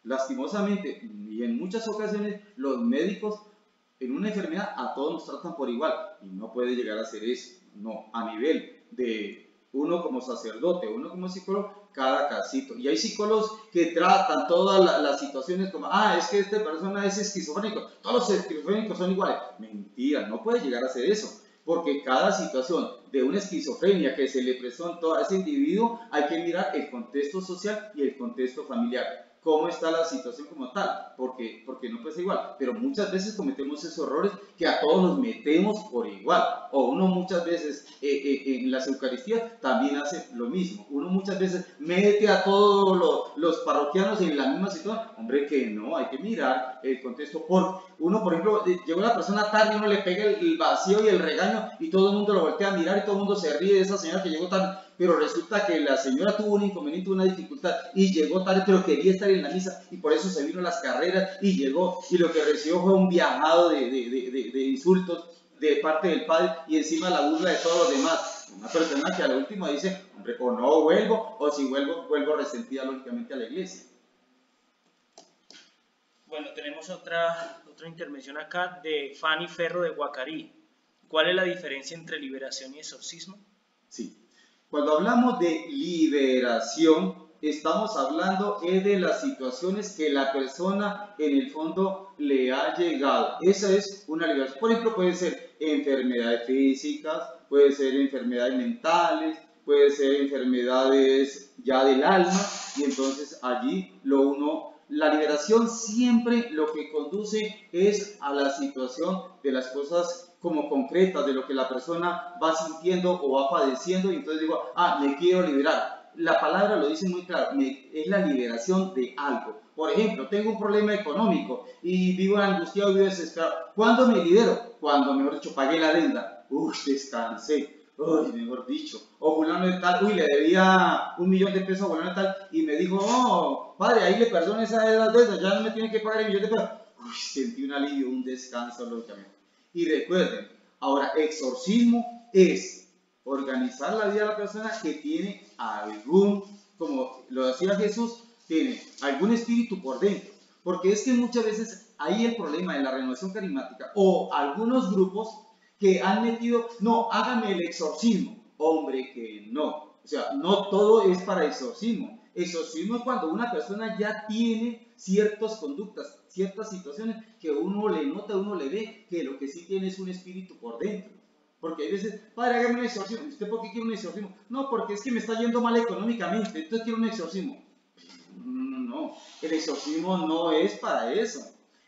lastimosamente, y en muchas ocasiones, los médicos en una enfermedad a todos nos tratan por igual. Y no puede llegar a ser eso. No, a nivel de uno como sacerdote, uno como psicólogo, cada casito. Y hay psicólogos que tratan todas las situaciones como, es que esta persona es esquizofrénico, todos los esquizofrénicos son iguales. Mentira, no puede llegar a ser eso. Porque cada situación de una esquizofrenia que se le presentó a ese individuo, hay que mirar el contexto social y el contexto familiar. Cómo está la situación como tal, porque no puede ser igual, pero muchas veces cometemos esos errores que a todos nos metemos por igual, o uno muchas veces en las Eucaristías también hace lo mismo, uno muchas veces mete a todos los parroquianos en la misma situación, hombre que no, hay que mirar el contexto, uno por ejemplo, llegó la persona tarde y uno le pega el vacío y el regaño y todo el mundo lo voltea a mirar y todo el mundo se ríe de esa señora que llegó tarde, pero resulta que la señora tuvo un inconveniente, una dificultad y llegó tarde, pero quería estar en la misa y por eso se vino a las carreras y llegó y lo que recibió fue un viajado de insultos de parte del padre y encima la burla de todos los demás. Una persona que a lo último dice, hombre, o no vuelvo, o si vuelvo resentida lógicamente a la iglesia. Bueno, tenemos otra intervención acá de Fanny Ferro de Guacarí. ¿Cuál es la diferencia entre liberación y exorcismo? Sí. Cuando hablamos de liberación, estamos hablando de las situaciones que la persona en el fondo le ha llegado. Esa es una liberación. Por ejemplo, puede ser enfermedades físicas, puede ser enfermedades mentales, puede ser enfermedades ya del alma, y entonces allí la liberación siempre lo que conduce es a la situación de las cosas como concretas, de lo que la persona va sintiendo o va padeciendo, y entonces digo, me quiero liberar. La palabra lo dice muy claro, es la liberación de algo. Por ejemplo, tengo un problema económico y vivo angustiado, vivo desesperado. ¿Cuándo me libero? Cuando, mejor dicho, pagué la deuda. Descansé. Mejor dicho, o fulano de tal, le debía 1.000.000 de pesos a fulano de tal y me dijo, padre, ahí le perdono esa deuda, ya no me tiene que pagar el 1.000.000 de pesos. Sentí un alivio, un descanso, lógicamente. Y recuerden, ahora, exorcismo es organizar la vida de la persona que tiene como lo decía Jesús, tiene algún espíritu por dentro. Porque es que muchas veces ahí el problema de la renovación carismática o algunos grupos que han metido, no, hágame el exorcismo. Hombre que no. O sea, no todo es para exorcismo. Exorcismo es cuando una persona ya tiene ciertas conductas, ciertas situaciones que uno le nota, uno le ve, que lo que sí tiene es un espíritu por dentro. Porque hay veces, padre, hágame un exorcismo. ¿Usted por qué quiere un exorcismo? No, porque es que me está yendo mal económicamente, entonces quiero un exorcismo. No, el exorcismo no es para eso.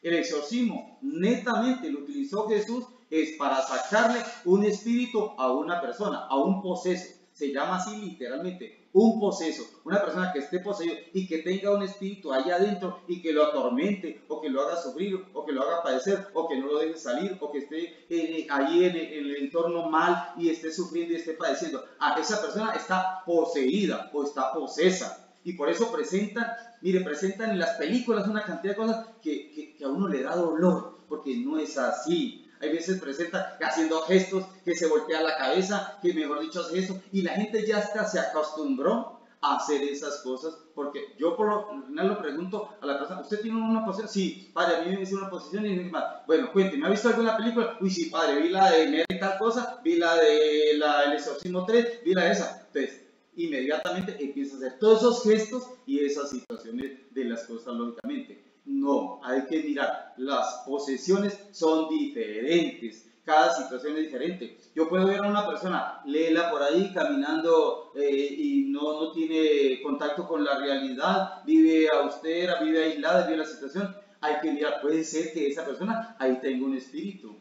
El exorcismo netamente lo utilizó Jesús es para sacarle un espíritu a una persona, a un poseso. Se llama así literalmente, un poseso. Una persona que esté poseído y que tenga un espíritu allá adentro y que lo atormente, o que lo haga sufrir, o que lo haga padecer, o que no lo deje salir, o que esté ahí en el entorno mal y esté sufriendo y esté padeciendo. Esa persona está poseída o está posesa. Y por eso presentan en las películas una cantidad de cosas que a uno le da dolor, porque no es así. Hay veces presentan haciendo gestos, que se voltea la cabeza, que mejor dicho hace eso, y la gente ya hasta se acostumbró a hacer esas cosas, porque yo por lo general lo pregunto a la persona, ¿usted tiene una posición? Sí, padre, a mí me dice una posición y bueno, cuénteme, ¿ha visto alguna película? Uy, sí, padre, vi la de Mary tal cosa, vi la de El Exorcismo 3, vi la de esa. Entonces, inmediatamente empieza a hacer todos esos gestos y esas situaciones de las cosas, lógicamente. No, hay que mirar, las posesiones son diferentes, cada situación es diferente. Yo puedo ver a una persona, léela por ahí caminando y no tiene contacto con la realidad, vive austera, vive aislada, vive la situación. Hay que mirar, puede ser que esa persona ahí tenga un espíritu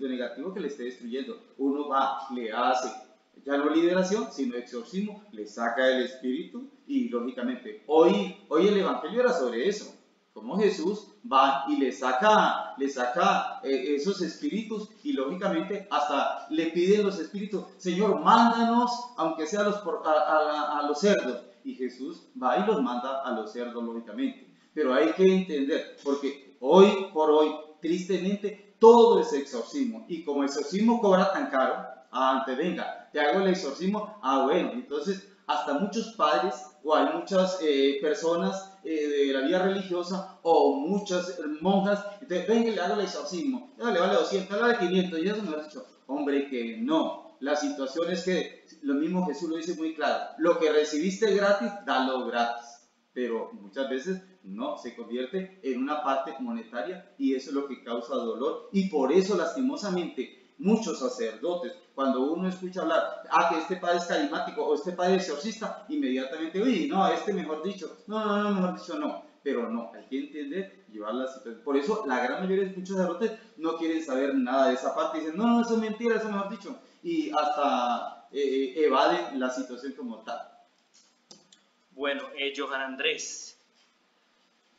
negativo que le esté destruyendo. Uno va, le hace, ya no liberación, sino exorcismo, le saca el espíritu y lógicamente, hoy el evangelio era sobre eso. Como Jesús va y le saca esos espíritus y lógicamente hasta le piden los espíritus, Señor, mándanos aunque sea a los cerdos. Y Jesús va y los manda a los cerdos, lógicamente. Pero hay que entender, porque hoy por hoy, tristemente, todo es exorcismo. Y como el exorcismo cobra tan caro, antes venga, te hago el exorcismo, bueno, entonces hasta muchos padres o hay muchas personas de la vida religiosa o muchas monjas, entonces venga y le hago el exorcismo, ya le vale 200, le vale 500, y eso me ha dicho, hombre, que no. La situación es que lo mismo Jesús lo dice muy claro, lo que recibiste gratis, dalo gratis, pero muchas veces no, se convierte en una parte monetaria y eso es lo que causa dolor y por eso lastimosamente muchos sacerdotes, cuando uno escucha hablar, que este padre es carismático o este padre es exorcista, inmediatamente, uy, no, mejor dicho, no, mejor dicho no, pero no, hay que entender, llevar la situación. Por eso la gran mayoría de muchos sacerdotes no quieren saber nada de esa parte, dicen, no, eso es mentira, eso mejor dicho, y hasta evaden la situación como tal. Bueno, Johan Andrés,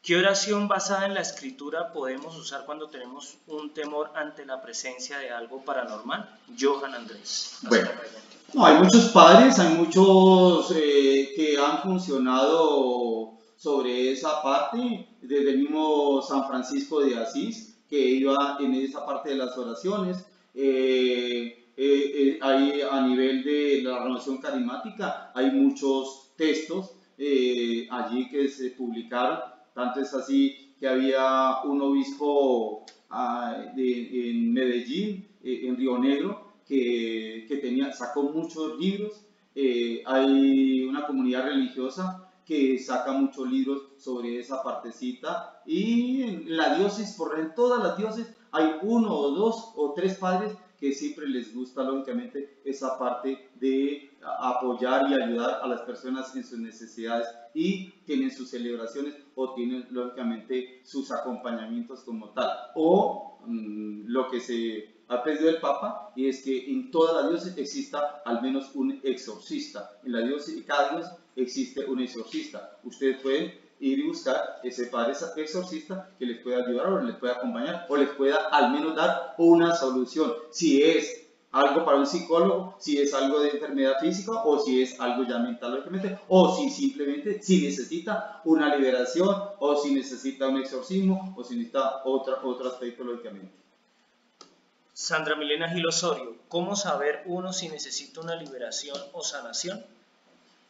¿qué oración basada en la escritura podemos usar cuando tenemos un temor ante la presencia de algo paranormal? Johan Andrés. Bueno, no, hay muchos padres, hay muchos que han funcionado sobre esa parte, desde el mismo San Francisco de Asís, que iba en esa parte de las oraciones. Hay a nivel de la renovación carismática, hay muchos textos allí que se publicaron. Tanto es así que había un obispo en Medellín, en Río Negro, que sacó muchos libros. Hay una comunidad religiosa que saca muchos libros sobre esa partecita. Y en la diócesis, en todas las diócesis, hay uno o dos o tres padres que siempre les gusta, lógicamente, esa parte de apoyar y ayudar a las personas en sus necesidades y tienen sus celebraciones o tienen, lógicamente, sus acompañamientos como tal. O lo que se ha pedido el Papa y es que en toda la diócesis exista al menos un exorcista. En la diócesis, cada diócesis existe un exorcista. Ustedes pueden ir y buscar ese padre exorcista que les pueda ayudar o les pueda acompañar o les pueda al menos dar una solución. Si es algo para un psicólogo, si es algo de enfermedad física o si es algo ya mental, lógicamente, o si simplemente si necesita una liberación o si necesita un exorcismo o si necesita otro aspecto, lógicamente. Sandra Milena Gil Osorio, ¿cómo saber uno si necesita una liberación o sanación?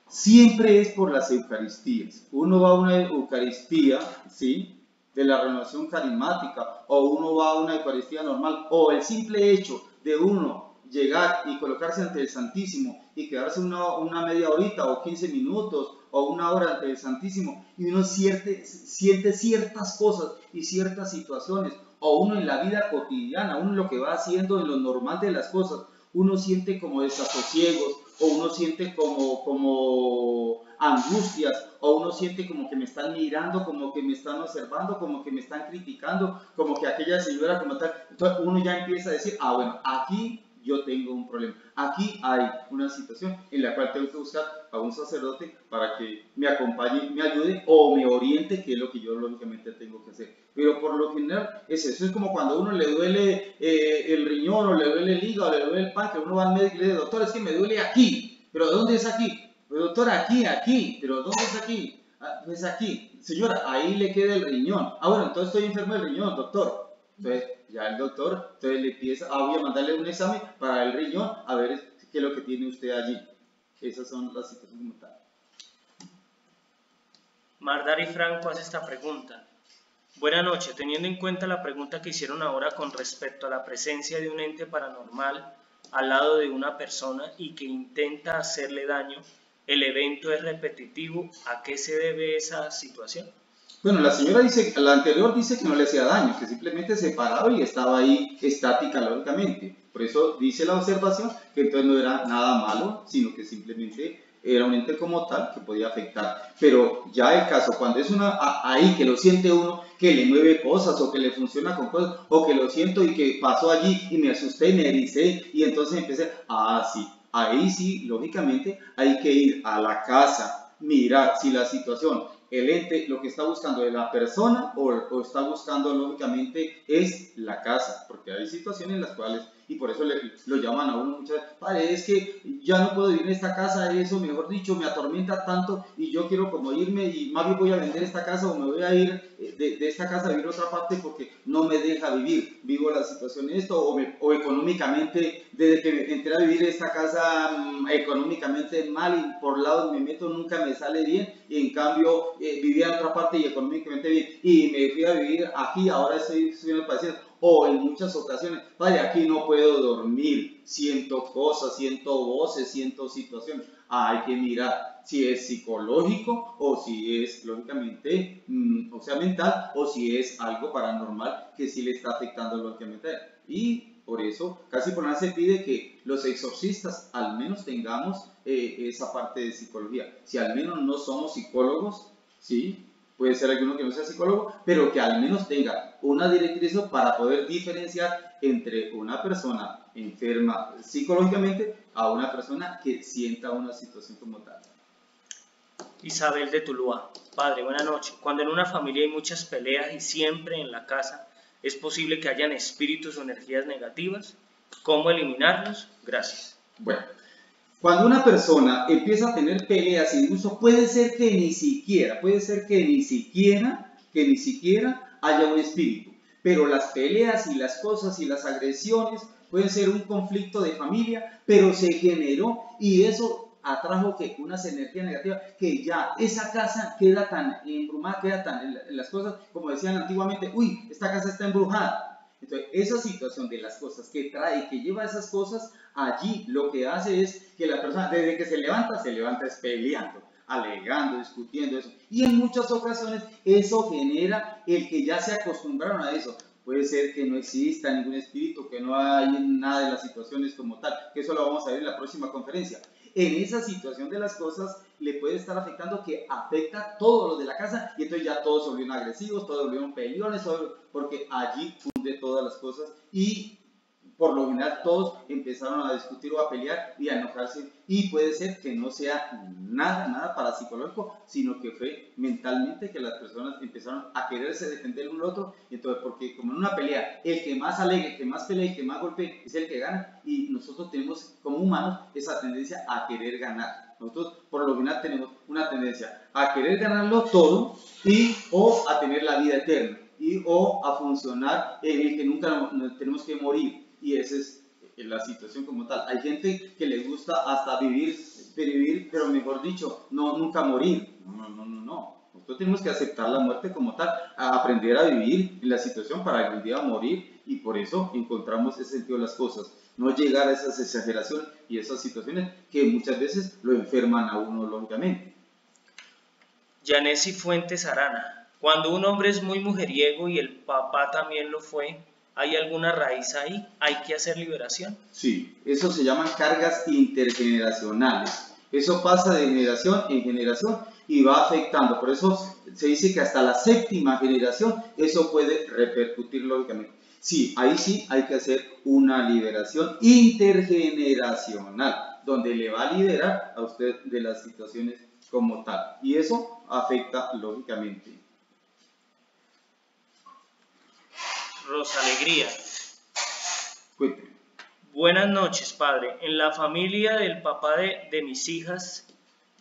Siempre es por las Eucaristías. Uno va a una Eucaristía, ¿sí?, de la renovación carismática, o uno va a una Eucaristía normal, o el simple hecho de uno llegar y colocarse ante el Santísimo y quedarse una media horita o 15 minutos o una hora ante el Santísimo y uno siente ciertas cosas y ciertas situaciones, o uno en la vida cotidiana, uno lo que va haciendo en lo normal de las cosas, uno siente como desasosiegos, o uno siente como angustias, o uno siente como que me están mirando, como que me están observando, como que me están criticando, como que aquella señora como tal. Entonces uno ya empieza a decir, ah, bueno, aquí yo tengo un problema, aquí hay una situación en la cual tengo que buscar a un sacerdote para que me acompañe, me ayude o me oriente, que es lo que yo lógicamente tengo que hacer. Pero por lo general es eso, es como cuando a uno le duele el riñón, o le duele el hígado, o le duele el páncreas, uno va al médico y le dice, doctor, es que me duele aquí. ¿Pero dónde es aquí? Pues doctor, aquí. ¿Pero dónde es aquí? Ah, pues aquí. Señora, ahí le queda el riñón. Ah, bueno, entonces estoy enfermo del riñón, doctor. Entonces ya el doctor entonces le empieza, voy a mandarle un examen para el riñón a ver qué es lo que tiene usted allí. Esas son las situaciones como tal. Mardari Franco hace esta pregunta. Buenas noches, teniendo en cuenta la pregunta que hicieron ahora con respecto a la presencia de un ente paranormal al lado de una persona y que intenta hacerle daño, ¿el evento es repetitivo? ¿A qué se debe esa situación? Bueno, la señora dice, la anterior dice que no le hacía daño, que simplemente se paraba y estaba ahí estática lógicamente. Por eso dice la observación que entonces no era nada malo, sino que simplemente era un ente como tal que podía afectar. Pero ya el caso, cuando es ahí que lo siente uno, que le mueve cosas o que le funciona con cosas, o que lo siento y que pasó allí y me asusté, me ericé y entonces empecé, sí, ahí sí, lógicamente hay que ir a la casa, mirar si la situación, el ente, lo que está buscando es la persona o está buscando lógicamente es la casa, porque hay situaciones en las cuales, y por eso lo llaman a uno muchas veces, padre, es que ya no puedo vivir en esta casa, eso mejor dicho me atormenta tanto y yo quiero como irme y más bien voy a vender esta casa o me voy a ir de esta casa a vivir a otra parte porque no me deja vivir, vivo la situación esto o económicamente, desde que entré a vivir en esta casa económicamente mal y por lados me meto nunca me sale bien y en cambio vivía en otra parte y económicamente bien y me fui a vivir aquí, ahora estoy subiendo padeciendo. O en muchas ocasiones, vaya, aquí no puedo dormir, siento cosas, siento voces, siento situaciones. Hay que mirar si es psicológico o si es lógicamente, o sea, mental, o si es algo paranormal que sí le está afectando lógicamente a él. Y por eso, casi por nada se pide que los exorcistas al menos tengamos esa parte de psicología. Si al menos no somos psicólogos, ¿sí? Puede ser alguno que no sea psicólogo, pero que al menos tenga una directriz para poder diferenciar entre una persona enferma psicológicamente a una persona que sienta una situación como tal. Isabel de Tuluá. Padre, buenas noches. Cuando en una familia hay muchas peleas y siempre en la casa, ¿es posible que hayan espíritus o energías negativas? ¿Cómo eliminarlos? Gracias. Bueno, cuando una persona empieza a tener peleas y incluso puede ser que ni siquiera haya un espíritu, pero las peleas y las cosas y las agresiones pueden ser un conflicto de familia, pero se generó y eso atrajo que unas energías negativas, que ya esa casa queda tan embrumada, queda tan en las cosas, como decían antiguamente, uy, esta casa está embrujada. Entonces, esa situación de las cosas que trae, que lleva esas cosas, allí lo que hace es que la persona, desde que se levanta es peleando, alegando, discutiendo eso. Y en muchas ocasiones eso genera el que ya se acostumbraron a eso. Puede ser que no exista ningún espíritu, que no hay nada de las situaciones como tal, que eso lo vamos a ver en la próxima conferencia. En esa situación de las cosas le puede estar afectando que afecta todo lo de la casa y entonces ya todos se volvieron agresivos, todos se volvieron peleones, porque allí funde todas las cosas y por lo general todos empezaron a discutir o a pelear y a enojarse y puede ser que no sea nada parapsicológico, sino que fue mentalmente que las personas empezaron a quererse defender uno al otro, y entonces porque como en una pelea el que más alegue, el que más pelee, el que más golpee es el que gana y nosotros tenemos como humanos esa tendencia a querer ganar. Nosotros por lo general tenemos una tendencia a querer ganarlo todo o a tener la vida eterna o a funcionar en el que nunca tenemos que morir. Y esa es la situación como tal. Hay gente que le gusta hasta vivir, pero mejor dicho, nunca morir. No. Nosotros tenemos que aceptar la muerte como tal, a aprender a vivir en la situación para algún día morir, y por eso encontramos ese sentido de las cosas. No llegar a esas exageraciones y esas situaciones que muchas veces lo enferman a uno lógicamente. Yanesi Fuentes Arana. Cuando un hombre es muy mujeriego y el papá también lo fue, ¿hay alguna raíz ahí? ¿Hay que hacer liberación? Sí, eso se llaman cargas intergeneracionales. Eso pasa de generación en generación y va afectando. Por eso se dice que hasta la séptima generación eso puede repercutir lógicamente. Sí, ahí sí hay que hacer una liberación intergeneracional, donde le va a liberar a usted de las situaciones como tal. Y eso afecta lógicamente. Rosa Alegría. Cuénteme. Buenas noches, padre. En la familia del papá de mis hijas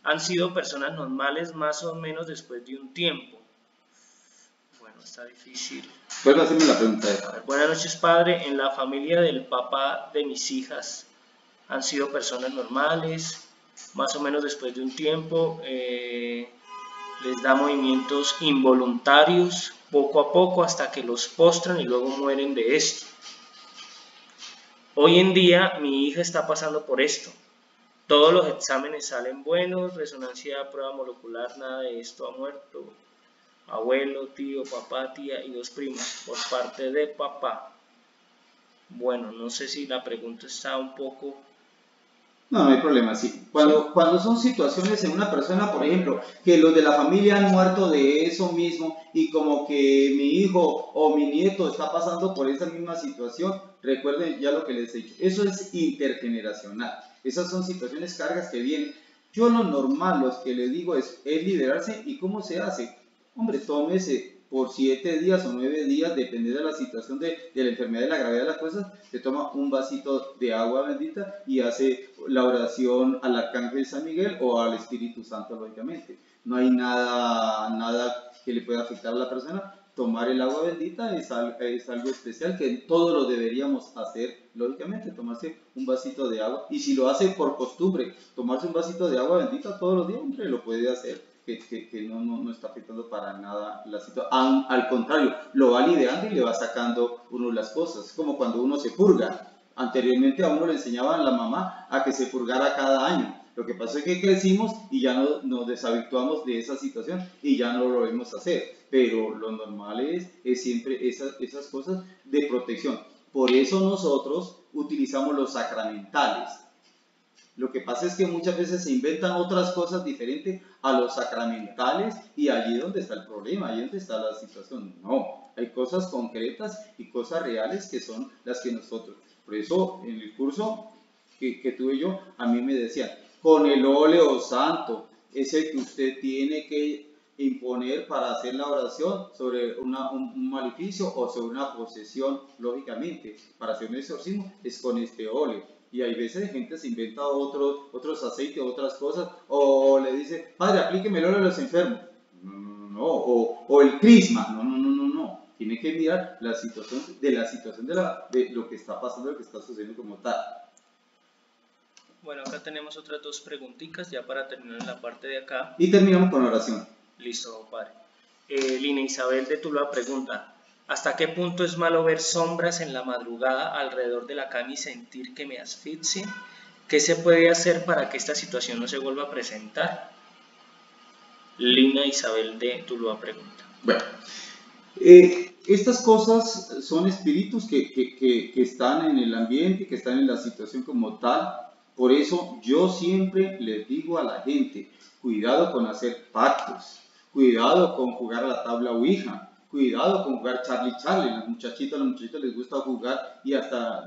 han sido personas normales más o menos después de un tiempo. Bueno, está difícil. Puedes hacerme la pregunta. A ver, buenas noches, padre. En la familia del papá de mis hijas han sido personas normales más o menos después de un tiempo. Les da movimientos involuntarios poco a poco hasta que los postran y luego mueren de esto. Hoy en día mi hija está pasando por esto. Todos los exámenes salen buenos, resonancia, prueba molecular, nada de esto ha muerto. Abuelo, tío, papá, tía y 2 primos por parte de papá. Bueno, no sé si la pregunta está un poco... No, no hay problema, sí. Cuando son situaciones en una persona, por ejemplo, que los de la familia han muerto de eso mismo y como que mi hijo o mi nieto está pasando por esa misma situación, recuerden ya lo que les he dicho, eso es intergeneracional. Esas son situaciones, cargas que vienen. Yo lo normal, lo que les digo es liberarse. ¿Y cómo se hace? Hombre, tómese por 7 días o 9 días, depende de la situación de la enfermedad, de la gravedad de las cosas, se toma un vasito de agua bendita y hace la oración al Arcángel San Miguel o al Espíritu Santo, lógicamente. No hay nada que le pueda afectar a la persona. Tomar el agua bendita es algo especial que todos lo deberíamos hacer, lógicamente, tomarse un vasito de agua. Y si lo hace por costumbre, tomarse un vasito de agua bendita todos los días, hombre, lo puede hacer. Que no está afectando para nada la situación. Al contrario, lo va liberando y le va sacando uno las cosas. Como cuando uno se purga. Anteriormente a uno le enseñaban la mamá a que se purgara cada año. Lo que pasa es que crecimos y ya nos deshabituamos de esa situación y ya no lo debemos hacer. Pero lo normal es siempre esas cosas de protección. Por eso nosotros utilizamos los sacramentales. Lo que pasa es que muchas veces se inventan otras cosas diferentes a los sacramentales y allí es donde está el problema, allí es donde está la situación. No, hay cosas concretas y cosas reales que son las que nosotros. Por eso en el curso que tuve yo, a mí me decían, con el óleo santo, ese que usted tiene que imponer para hacer la oración sobre un maleficio o sobre una posesión, lógicamente, para hacer un exorcismo, es con este óleo. Y hay veces gente se inventa otros aceites, otras cosas, o le dice, padre, aplíqueme el óleo a los enfermos. No, o el crisma. No. Tiene que mirar la situación de lo que está pasando, lo que está sucediendo como tal. Bueno, acá tenemos otras 2 preguntitas ya para terminar en la parte de acá. Y terminamos con la oración. Listo, padre. Lina Isabel de Tuluá pregunta, ¿hasta qué punto es malo ver sombras en la madrugada alrededor de la cama y sentir que me asfixie? ¿Qué se puede hacer para que esta situación no se vuelva a presentar? Lina Isabel de Tuluá pregunta. Bueno, estas cosas son espíritus que están en el ambiente, que están en la situación como tal. Por eso yo siempre les digo a la gente, cuidado con hacer pactos, cuidado con jugar a la tabla Ouija, cuidado con jugar Charlie Charlie. Las muchachitas, a los muchachitos les gusta jugar y hasta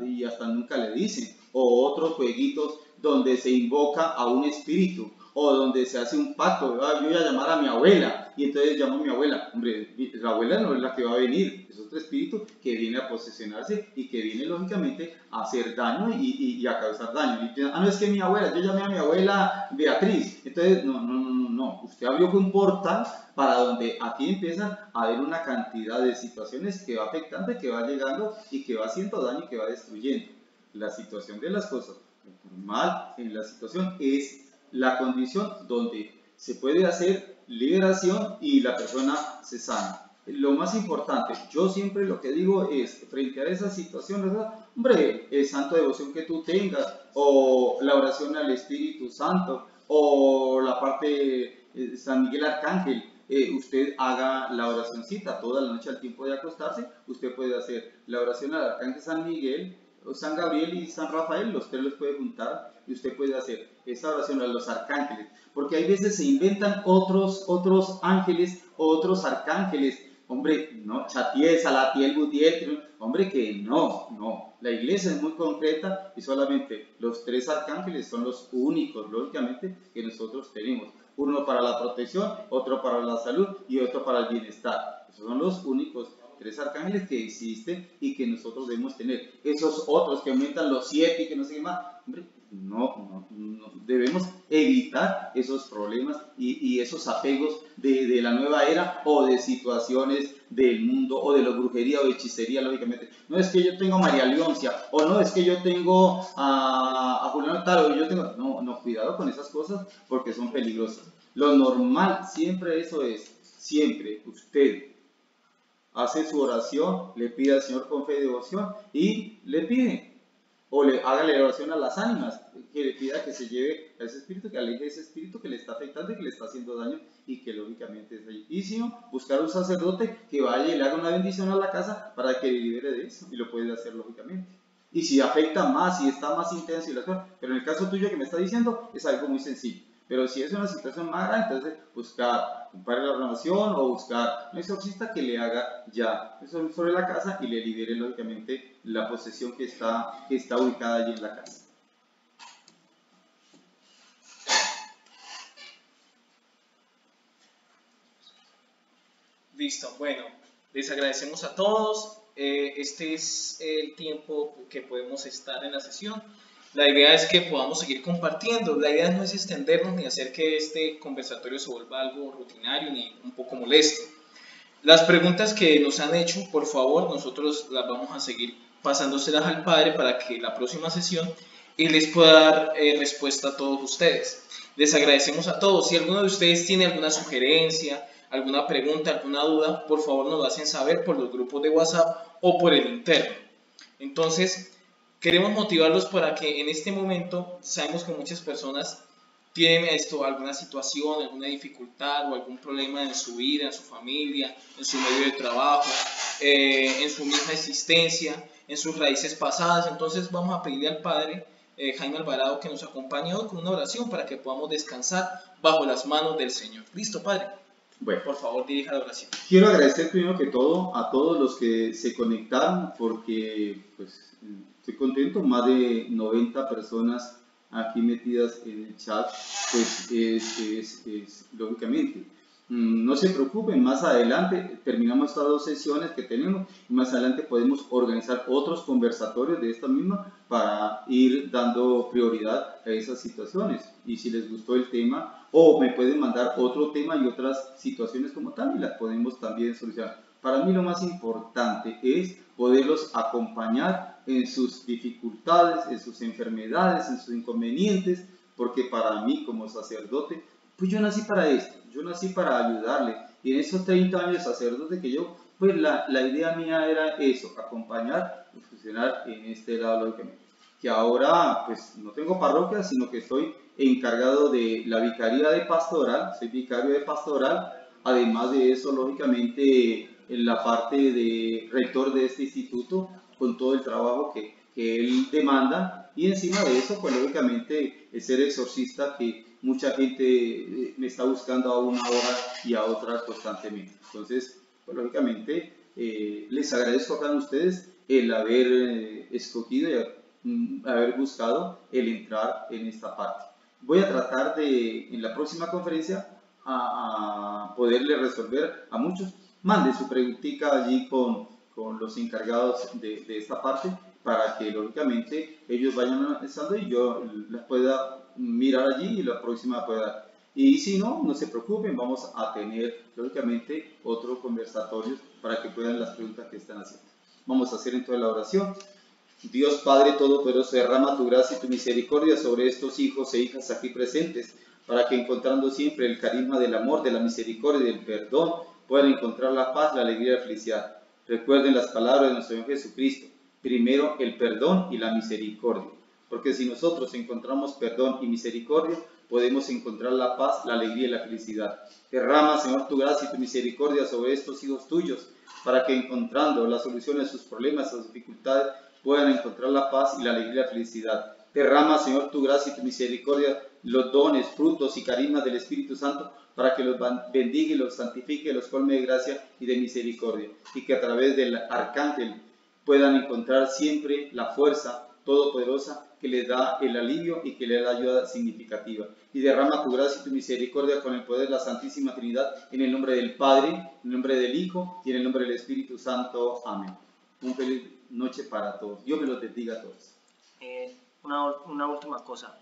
nunca le dicen. O otros jueguitos donde se invoca a un espíritu o donde se hace un pacto. Yo voy a llamar a mi abuela y entonces llamo a mi abuela. Hombre, la abuela no es la que va a venir, es otro espíritu que viene a posesionarse y que viene lógicamente a hacer daño y a causar daño. Y, no, es que mi abuela, yo llamé a mi abuela Beatriz. Entonces, no. Usted abrió un portal para donde aquí empiezan a haber una cantidad de situaciones que va afectando, que va llegando y que va haciendo daño y que va destruyendo. La situación de las cosas normal en la situación es la condición donde se puede hacer liberación y la persona se sana. Lo más importante, yo siempre lo que digo es, frente a esa situación, ¿verdad? Hombre, el santo devoción que tú tengas, o la oración al Espíritu Santo, o la parte San Miguel Arcángel, usted haga la oracioncita toda la noche al tiempo de acostarse, usted puede hacer la oración al Arcángel San Miguel, o San Gabriel y San Rafael, los tres los puede juntar y usted puede hacer esa oración a los arcángeles, porque hay veces se inventan otros ángeles o otros arcángeles. Hombre, no, Chatiel, Salatiel, Butiel, hombre, que no. La iglesia es muy concreta y solamente los tres arcángeles son los únicos, lógicamente, que nosotros tenemos. Uno para la protección, otro para la salud y otro para el bienestar. Esos son los únicos tres arcángeles que existen y que nosotros debemos tener. Esos otros que aumentan los 7 y que no sé qué más, hombre, no. Debemos evitar esos problemas y esos apegos de la nueva era o de situaciones del mundo o de la brujería o de hechicería, lógicamente. No es que yo tengo a María Leoncia, o no es que yo tengo a Julián tal, o yo tengo... No, cuidado con esas cosas porque son peligrosas. Lo normal, siempre eso es, siempre usted hace su oración, le pide al Señor con fe y devoción y le pide, o le haga la oración a las ánimas, que le pida que se lleve a ese espíritu, que aleje ese espíritu que le está afectando y que le está haciendo daño y que lógicamente es ahí. Y si no, buscar un sacerdote que vaya y le haga una bendición a la casa para que le libere de eso, y lo puede hacer lógicamente. Y si afecta más, si está más intenso y la cosa, pero en el caso tuyo que me está diciendo, es algo muy sencillo. Pero si es una situación más grave, entonces buscar un padre de la renovación o buscar un exorcista que le haga ya eso sobre la casa y le libere lógicamente la posesión que está ubicada allí en la casa. Listo, bueno, les agradecemos a todos. Este es el tiempo que podemos estar en la sesión. La idea es que podamos seguir compartiendo. La idea no es extendernos ni hacer que este conversatorio se vuelva algo rutinario ni un poco molesto. Las preguntas que nos han hecho, por favor, nosotros las vamos a seguir pasándoselas al Padre para que la próxima sesión Él les pueda dar respuesta a todos ustedes. Les agradecemos a todos. Si alguno de ustedes tiene alguna sugerencia, alguna pregunta, alguna duda, por favor nos lo hacen saber por los grupos de WhatsApp o por el interno. Entonces, queremos motivarlos para que en este momento, sabemos que muchas personas tienen alguna situación, alguna dificultad o algún problema en su vida, en su familia, en su medio de trabajo, en su misma existencia, en sus raíces pasadas. Entonces vamos a pedirle al Padre Jaime Alvarado que nos acompañe hoy con una oración para que podamos descansar bajo las manos del Señor. ¿Listo, Padre? Bueno, por favor, dirija la oración. Quiero agradecer primero que todo a todos los que se conectaron porque pues, estoy contento, más de 90 personas aquí metidas en el chat, pues es lógicamente. No se preocupen, más adelante terminamos estas 2 sesiones que tenemos y más adelante podemos organizar otros conversatorios de esta misma para ir dando prioridad a esas situaciones. Y si les gustó el tema, o me pueden mandar otro tema y otras situaciones como tal y las podemos también solucionar. Para mí lo más importante es poderlos acompañar en sus dificultades, en sus enfermedades, en sus inconvenientes, porque para mí como sacerdote, pues yo nací para esto, yo nací para ayudarle. Y en esos 30 años de sacerdote que yo, pues la idea mía era eso, acompañar y funcionar en este lado lógicamente. Que ahora pues no tengo parroquia, sino que estoy encargado de la vicaría de pastoral, soy vicario de pastoral, además de eso lógicamente en la parte de rector de este instituto, con todo el trabajo que él demanda, y encima de eso pues lógicamente ser exorcista, que mucha gente me está buscando a una hora y a otra constantemente. Entonces pues lógicamente les agradezco a cada uno de ustedes el haber escogido y haber buscado el entrar en esta parte. Voy a tratar de, en la próxima conferencia, a poderle resolver a muchos. Mande su preguntita allí con los encargados de esta parte para que lógicamente ellos vayan analizando y yo las pueda mirar allí y la próxima pueda dar. Y si no, no se preocupen, vamos a tener lógicamente otro conversatorio para que puedan las preguntas que están haciendo. Vamos a hacer entonces la oración. Dios Padre Todopoderoso, derrama tu gracia y tu misericordia sobre estos hijos e hijas aquí presentes, para que encontrando siempre el carisma del amor, de la misericordia y del perdón, puedan encontrar la paz, la alegría y la felicidad. Recuerden las palabras de nuestro Señor Jesucristo: primero el perdón y la misericordia, porque si nosotros encontramos perdón y misericordia, podemos encontrar la paz, la alegría y la felicidad. Derrama, Señor, tu gracia y tu misericordia sobre estos hijos tuyos, para que encontrando la solución a sus problemas, a sus dificultades, puedan encontrar la paz y la alegría y la felicidad. Derrama, Señor, tu gracia y tu misericordia, los dones, frutos y carismas del Espíritu Santo, para que los bendiga y los santifique, los colme de gracia y de misericordia, y que a través del Arcángel puedan encontrar siempre la fuerza todopoderosa que les da el alivio y que les da ayuda significativa. Y derrama tu gracia y tu misericordia con el poder de la Santísima Trinidad, en el nombre del Padre, en el nombre del Hijo y en el nombre del Espíritu Santo. Amén. Un feliz noche para todos. Dios me los bendiga a todos. Una última cosa.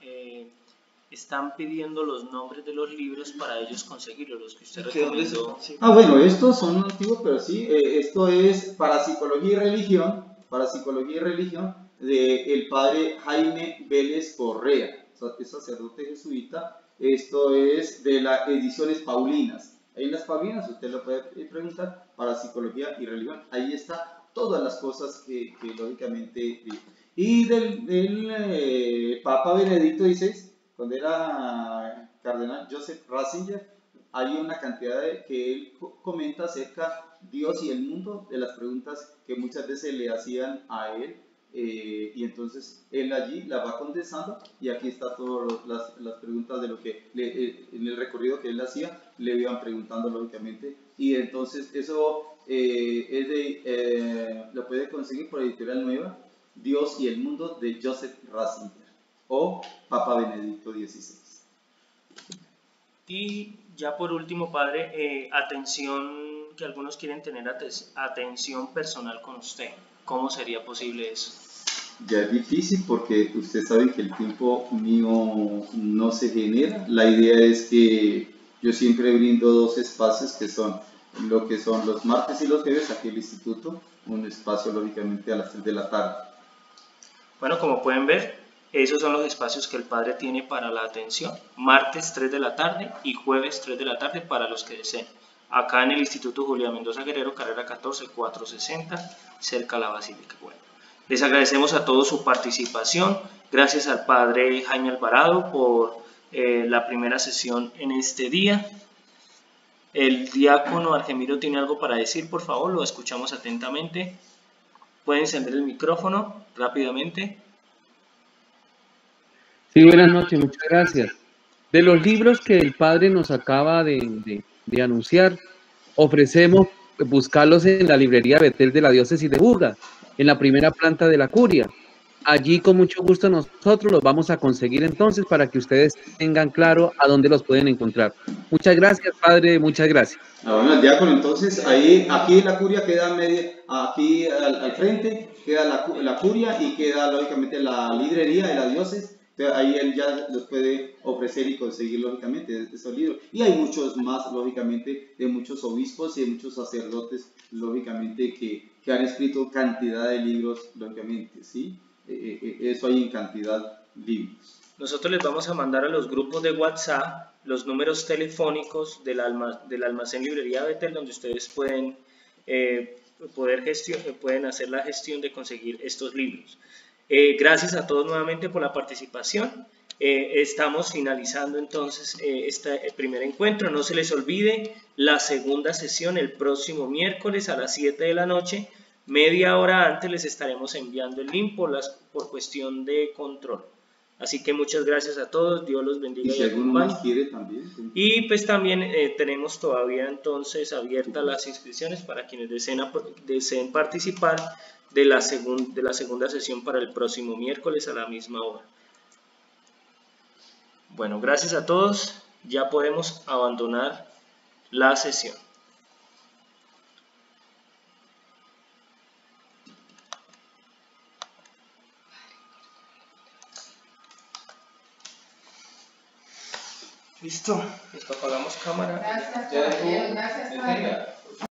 Están pidiendo los nombres de los libros para ellos conseguirlos, los que usted recomendó. Bueno, estos son antiguos, pero sí, esto es Parapsicología y Religión, del padre Jaime Vélez Correa, es sacerdote jesuita. Esto es de las ediciones Paulinas. Ahí en las Paulinas usted lo puede preguntar, Parapsicología y Religión. Ahí está todas las cosas que lógicamente... Y del Papa Benedicto XVI, cuando era cardenal Joseph Ratzinger, hay una cantidad que él comenta acerca de Dios y el mundo, de las preguntas que muchas veces le hacían a él, y entonces él allí la va condensando, y aquí está todas las preguntas de lo que en el recorrido que él hacía, le iban preguntando lógicamente, y entonces eso lo puede conseguir por Editorial Nueva, Dios y el mundo, de Joseph Ratzinger, o Papa Benedicto XVI. Y ya por último, padre, atención, que algunos quieren tener atención personal con usted. ¿Cómo sería posible eso? Ya es difícil, porque usted sabe que el tiempo mío no se genera. La idea es que yo siempre brindo dos espacios, que son lo que son los martes y los jueves aquí en el instituto, un espacio lógicamente a las 3 de la tarde. Bueno, como pueden ver, esos son los espacios que el padre tiene para la atención: martes 3 de la tarde y jueves 3 de la tarde para los que deseen. Acá en el Instituto Julián Mendoza Guerrero, carrera 14, 460, cerca a la Basílica. Bueno, les agradecemos a todos su participación. Gracias al padre Jaime Alvarado por la primera sesión en este día. El diácono Argemiro tiene algo para decir, por favor, lo escuchamos atentamente. Pueden encender el micrófono rápidamente. Sí, buenas noches, muchas gracias. De los libros que el padre nos acaba de anunciar, ofrecemos buscarlos en la librería Betel de la diócesis de Buga, en la primera planta de la curia. Allí con mucho gusto nosotros los vamos a conseguir entonces, para que ustedes tengan claro a dónde los pueden encontrar. Muchas gracias, padre, muchas gracias. Bueno, el diácono, entonces, aquí la curia queda aquí al frente, queda la curia, y queda lógicamente la librería de la diócesis. Entonces, ahí él ya los puede ofrecer y conseguir lógicamente esos libros. Y hay muchos más, lógicamente, de muchos obispos y de muchos sacerdotes, lógicamente, que han escrito cantidad de libros, lógicamente, ¿sí? Eso hay en cantidad de libros. Nosotros les vamos a mandar a los grupos de WhatsApp los números telefónicos del almacén Librería Betel, donde ustedes pueden hacer la gestión de conseguir estos libros. Gracias a todos nuevamente por la participación. Estamos finalizando entonces este primer encuentro. No se les olvide la segunda sesión el próximo miércoles a las 7 de la noche. Media hora antes les estaremos enviando el link por cuestión de control. Así que muchas gracias a todos, Dios los bendiga y alguno más quiere también. Y pues también tenemos todavía entonces abiertas las inscripciones para quienes deseen participar de la segunda sesión para el próximo miércoles a la misma hora. Bueno, gracias a todos, ya podemos abandonar la sesión. Listo, listo, apagamos cámara. Gracias, caballero, gracias, padre.